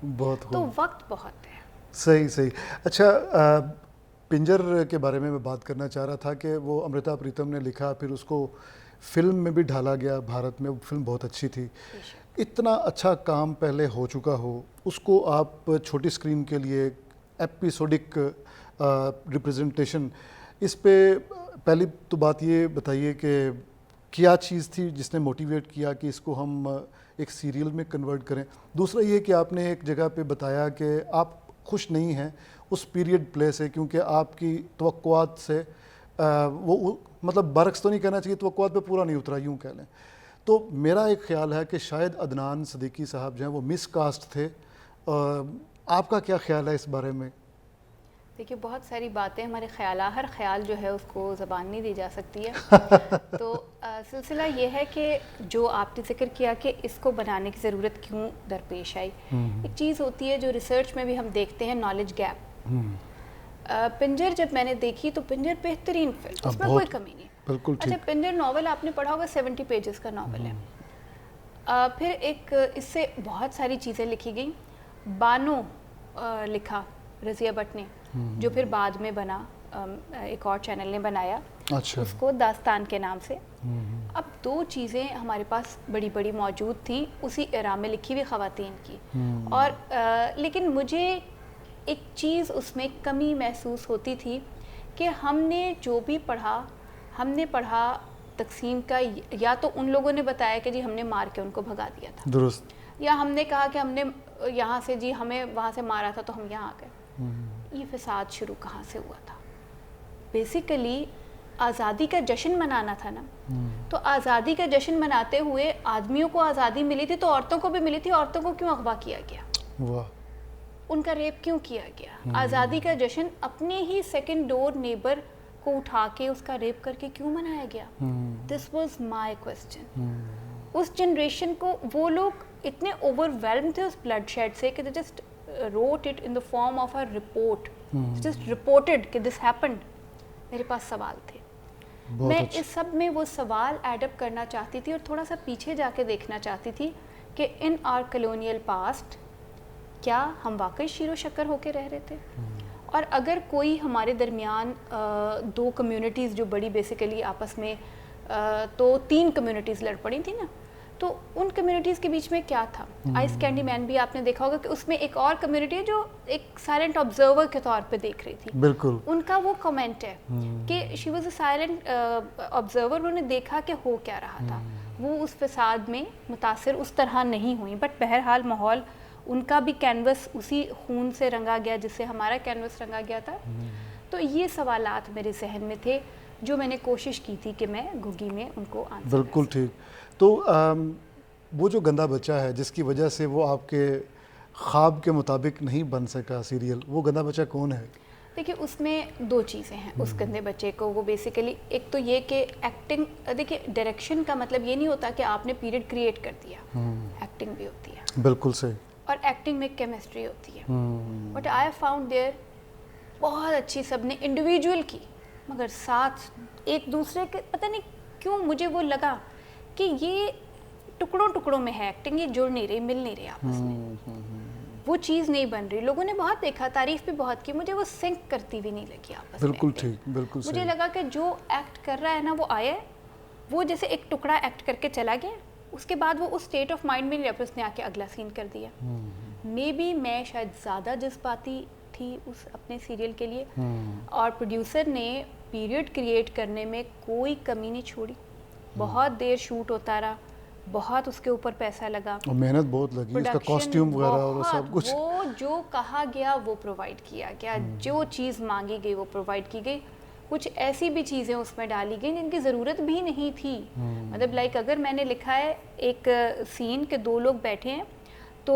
Speaker 2: تو وقت بہت ہے.
Speaker 6: صحیح صحیح. اچھا, پنجر کے بارے میں بات کرنا چاہ رہا تھا کہ وہ امرتا پریتم نے لکھا, پھر اس کو فلم میں بھی ڈھالا گیا بھارت میں, وہ فلم بہت اچھی تھی. اتنا اچھا کام پہلے ہو چکا ہو, اس کو آپ چھوٹی اسکرین کے لیے ایپیسوڈک ریپریزنٹیشن, اس پہ پہلی تو بات یہ بتائیے کہ کیا چیز تھی جس نے موٹیویٹ کیا کہ اس کو ہم ایک سیریل میں کنورٹ کریں. دوسرا یہ کہ آپ نے ایک جگہ پہ بتایا کہ آپ خوش نہیں ہیں اس پیریڈ پلے سے کیونکہ آپ کی توقعات سے وہ مطلب برعکس تو نہیں کہنا چاہیے, توقعات پہ پورا نہیں اترا یوں کہہ لیں. تو میرا ایک خیال ہے کہ شاید عدنان صدیقی صاحب جو ہیں وہ مس کاسٹ تھے. آپ کا کیا خیال ہے اس بارے میں؟
Speaker 2: دیکھیے بہت ساری باتیں ہمارے ہر خیال جو ہے اس کو زبان نہیں دی جا سکتی ہے. تو سلسلہ یہ ہے کہ جو آپ نے ذکر کیا کہ اس کو بنانے کی ضرورت کیوں درپیش آئی, ایک چیز ہوتی ہے جو ریسرچ میں بھی ہم دیکھتے ہیں, نالج گیپ. پنجر جب میں نے دیکھی تو پنجر بہترین فلم, اس میں کوئی کمی نہیں.
Speaker 6: بالکل.
Speaker 2: اچھا, پنجر ناول آپ نے پڑھا ہوگا, 70 پیجز کا ناول ہے. پھر ایک اس سے بہت ساری چیزیں لکھی گئیں. بانو لکھا رضیہ بٹ نے, جو پھر بعد میں بنا, ایک اور چینل نے بنایا اس کو داستان کے نام سے. اب 2 چیزیں ہمارے پاس بڑی بڑی موجود تھیں اسی ایرا میں لکھی ہوئی خواتین کی. اور لیکن مجھے ایک چیز اس میں کمی محسوس ہوتی تھی کہ ہم نے جو بھی پڑھا, ہم نے پڑھا
Speaker 7: تقسیم کا یا تو ان لوگوں نے بتایا کہ جی ہم نے مار کے ان کو بھگا دیا تھا,
Speaker 6: درست,
Speaker 7: یا ہم نے کہا کہ ہم نے یہاں سے جی ہمیں وہاں سے مارا تھا تو ہم یہاں آ گئے. یہ فساد شروع کہاں سے ہوا تھا؟ بیسیکلی آزادی کا جشن منانا تھا نا, تو آزادی کا جشن مناتے ہوئے آدمیوں کو آزادی ملی تھی تو عورتوں کو بھی ملی تھی, عورتوں کو کیوں اغوا کیا گیا؟
Speaker 6: واہ,
Speaker 7: ان کا ریپ کیوں کیا گیا؟ آزادی کا جشن اپنے ہی سیکنڈ ڈور نیبر کو اٹھا کے اس کا ریپ کر کے کیوں منایا گیا؟ This was my question. اس جنریشن کو وہ لوگ اتنے اوور ویلم تھے اس بلڈ شیڈ سے کہ they just wrote it in the form of a report, just reported کہ this happened. میرے پاس سوال تھے, میں اس سب میں وہ سوال ایڈ اپ کرنا چاہتی تھی اور تھوڑا سا پیچھے جا کے دیکھنا چاہتی تھی کہ ان آر کلونیل پاسٹ کیا ہم واقعی شیر و شکر ہو کے رہ رہے تھے؟ اور اگر کوئی ہمارے درمیان دو کمیونٹیز جو بڑی بیسیکلی آپس میں تو 3 کمیونٹیز لڑ پڑی تھی نا, تو ان کمیونٹیز کے بیچ میں کیا تھا؟ آئس کینڈی مین بھی آپ نے دیکھا ہوگا کہ اس میں ایک اور کمیونٹی ہے جو ایک سائلنٹ آبزرور کے طور پہ دیکھ رہی تھی.
Speaker 6: بالکل,
Speaker 7: ان کا وہ کمنٹ ہے کہ she was a silent observer, انہوں نے دیکھا کہ ہو کیا رہا تھا. وہ اس فساد میں متاثر اس طرح نہیں ہوئی, بٹ بہرحال ماحول ان کا بھی کینوس اسی خون سے رنگا گیا جس سے ہمارا کینوس رنگا گیا تھا. تو یہ سوالات میرے ذہن میں تھے جو میں نے کوشش کی تھی کہ میں گھگی میں ان کو آنسر.
Speaker 6: بالکل ٹھیک. تو وہ جو گندا بچہ ہے جس کی وجہ سے وہ آپ کے خواب کے مطابق نہیں بن سکا سیریل, وہ گندا بچہ کون ہے؟
Speaker 7: دیکھیے اس میں 2 چیزیں ہیں اس گندے بچے کو. وہ بیسیکلی ایک تو یہ کہ ایکٹنگ, دیکھیے ڈائریکشن کا مطلب یہ نہیں ہوتا کہ آپ نے پیریڈ کریٹ کر دیا, ایکٹنگ بھی ہوتی ہے.
Speaker 6: بالکل صحیح.
Speaker 7: اور ایکٹنگ میں کیمسٹری ہوتی ہے. بٹ آئی فاؤنڈ دیئر بہت اچھی سب نے انڈیویجول کی, مگر ساتھ ایک دوسرے کے پتہ نہیں کیوں مجھے وہ لگا کہ یہ ٹکڑوں ٹکڑوں میں ہے ایکٹنگ, یہ جڑ نہیں رہی, مل نہیں رہی آپس میں, وہ چیز نہیں بن رہی. لوگوں نے بہت دیکھا, تعریف بھی بہت کی, مجھے وہ سنک کرتی بھی نہیں لگی آپس میں.
Speaker 6: بالکل ٹھیک, بالکل صحیح.
Speaker 7: مجھے لگا کہ جو ایکٹ کر رہا ہے نا وہ آیا ہے, وہ جیسے ایک ٹکڑا ایکٹ کر کے چلا گیا, اس کے بعد وہ اس اسٹیٹ آف مائنڈ میں نہیں رہا, اس نے آ کے اگلا سین کر دیا. مے بی میں شاید زیادہ جذباتی تھی اس اپنے سیریل کے لیے, اور پروڈیوسر نے پیریڈ کریٹ کرنے میں کوئی کمی نہیں چھوڑی. بہت دیر شوٹ ہوتا رہا, بہت اس کے اوپر پیسہ لگا,
Speaker 6: اور محنت بہت لگی, اس کا کاسٹیوم وغیرہ اور سب کچھ.
Speaker 7: وہ جو کہا گیا وہ پرووائڈ کیا گیا, جو چیز مانگی گئی وہ پرووائڈ کی گئی. کچھ ایسی بھی چیزیں اس میں ڈالی گئی جن کی ضرورت بھی نہیں تھی. مطلب لائک اگر میں نے لکھا ہے ایک سین کہ 2 لوگ بیٹھے ہیں تو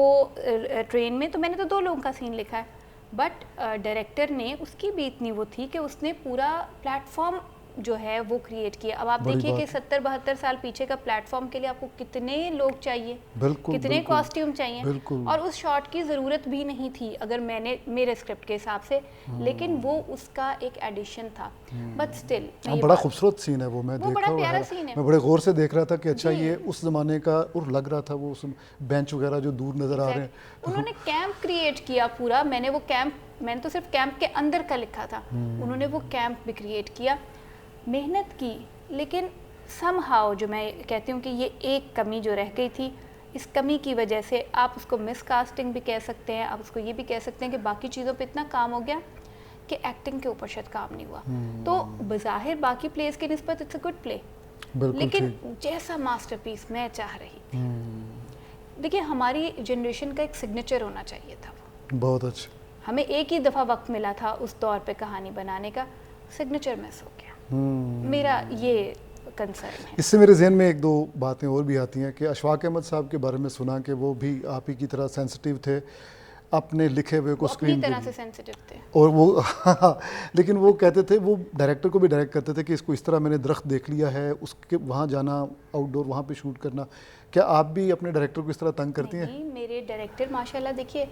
Speaker 7: ٹرین میں, تو میں نے تو 2 لوگوں کا سین لکھا ہے, بٹ ڈائریکٹر نے اس کی بھی اتنی وہ تھی کہ اس نے پورا پلیٹ فارم جو ہے وہ کریٹ کیا. اب آپ دیکھیے کہ 70-72 سال پیچھے کا پلیٹ فارم کے لیے آپ کو کتنے لوگ چاہیے, کتنے کاسٹیوم چاہیے, اور اس شاٹ کی ضرورت بھی نہیں تھی اگر میں نے میرے اسکرپٹ کے حساب سے, لیکن وہ اس کا ایک ایڈیشن تھا. بٹ اسٹل
Speaker 6: بڑا خوبصورت سین ہے وہ, میں دیکھا ہوا ہے, میں بڑے غور سے دیکھ رہا تھا کہ اچھا یہ اس زمانے کا, اور لگ رہا تھا وہ بینچ وغیرہ جو دور نظر آ رہے ہیں.
Speaker 7: انہوں نے کیمپ کریٹ کیا پورا, میں نے وہ کیمپ, میں نے تو صرف کیمپ کے اندر کا لکھا تھا, انہوں نے وہ کیمپ بھی کریٹ کیا, محنت کی. لیکن سم ہاؤ جو میں کہتی ہوں کہ یہ ایک کمی جو رہ گئی تھی, اس کمی کی وجہ سے آپ اس کو مس کاسٹنگ بھی کہہ سکتے ہیں, آپ اس کو یہ بھی کہہ سکتے ہیں کہ باقی چیزوں پہ اتنا کام ہو گیا کہ ایکٹنگ کے اوپر شاید کام نہیں ہوا. تو بظاہر باقی پلیز کے نسبت اٹس اے گڈ پلے, لیکن جیسا ماسٹر پیس میں چاہ رہی تھی. دیکھیے ہماری جنریشن کا ایک سگنیچر ہونا چاہیے تھا.
Speaker 6: بہت اچھا.
Speaker 7: ہمیں ایک ہی دفعہ وقت ملا تھا اس دور پہ کہانی بنانے کا, سگنیچر مس ہو گیا. میرا یہ کنسرن ہے.
Speaker 6: اس سے میرے ذہن میں 1-2 باتیں اور بھی آتی ہیں کہ اشفاق احمد صاحب کے بارے میں سنا کہ وہ بھی آپ ہی کی طرح سینسٹیو تھے, اپنے لکھے ہوئے کو اسکرین
Speaker 7: پہ اپنی طرح سے سینسٹیو تھے,
Speaker 6: اور وہ لیکن وہ کہتے تھے, وہ ڈائریکٹر کو بھی ڈائریکٹ کرتے تھے کہ اس کو اس طرح میں نے درخت دیکھ لیا ہے, اس کے وہاں جانا, آؤٹ ڈور وہاں پہ شوٹ کرنا. کیا آپ بھی اپنے ڈائریکٹر کو اس طرح تنگ کرتی ہیں؟
Speaker 7: نہیں, میرے ڈائریکٹر ماشاءاللہ, دیکھیے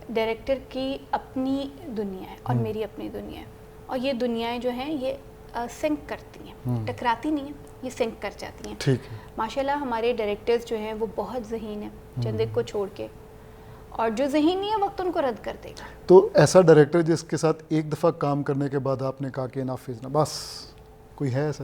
Speaker 7: ڈائریکٹر کی اپنی دنیا ہے اور میری اپنی دنیا ہے, اور یہ دنیایں جو ہیں یہ سنک کرتی ہیں, ٹکراتی نہیں ہیں, یہ سنک کر جاتی ہیں.
Speaker 6: ٹھیک ہے.
Speaker 7: ماشاءاللہ ہمارے ڈائریکٹرز جو ہیں وہ بہت ذہین ہیں, چند ایک کو چھوڑ کے, اور جو ذہین نہیں ہے وقت ان کو رد کر دے گا.
Speaker 6: تو ایسا ڈائریکٹر جس کے ساتھ ایک دفعہ کام کرنے کے بعد آپ نے کہا کہ نافذ نہ, بس کوئی ہے ایسا؟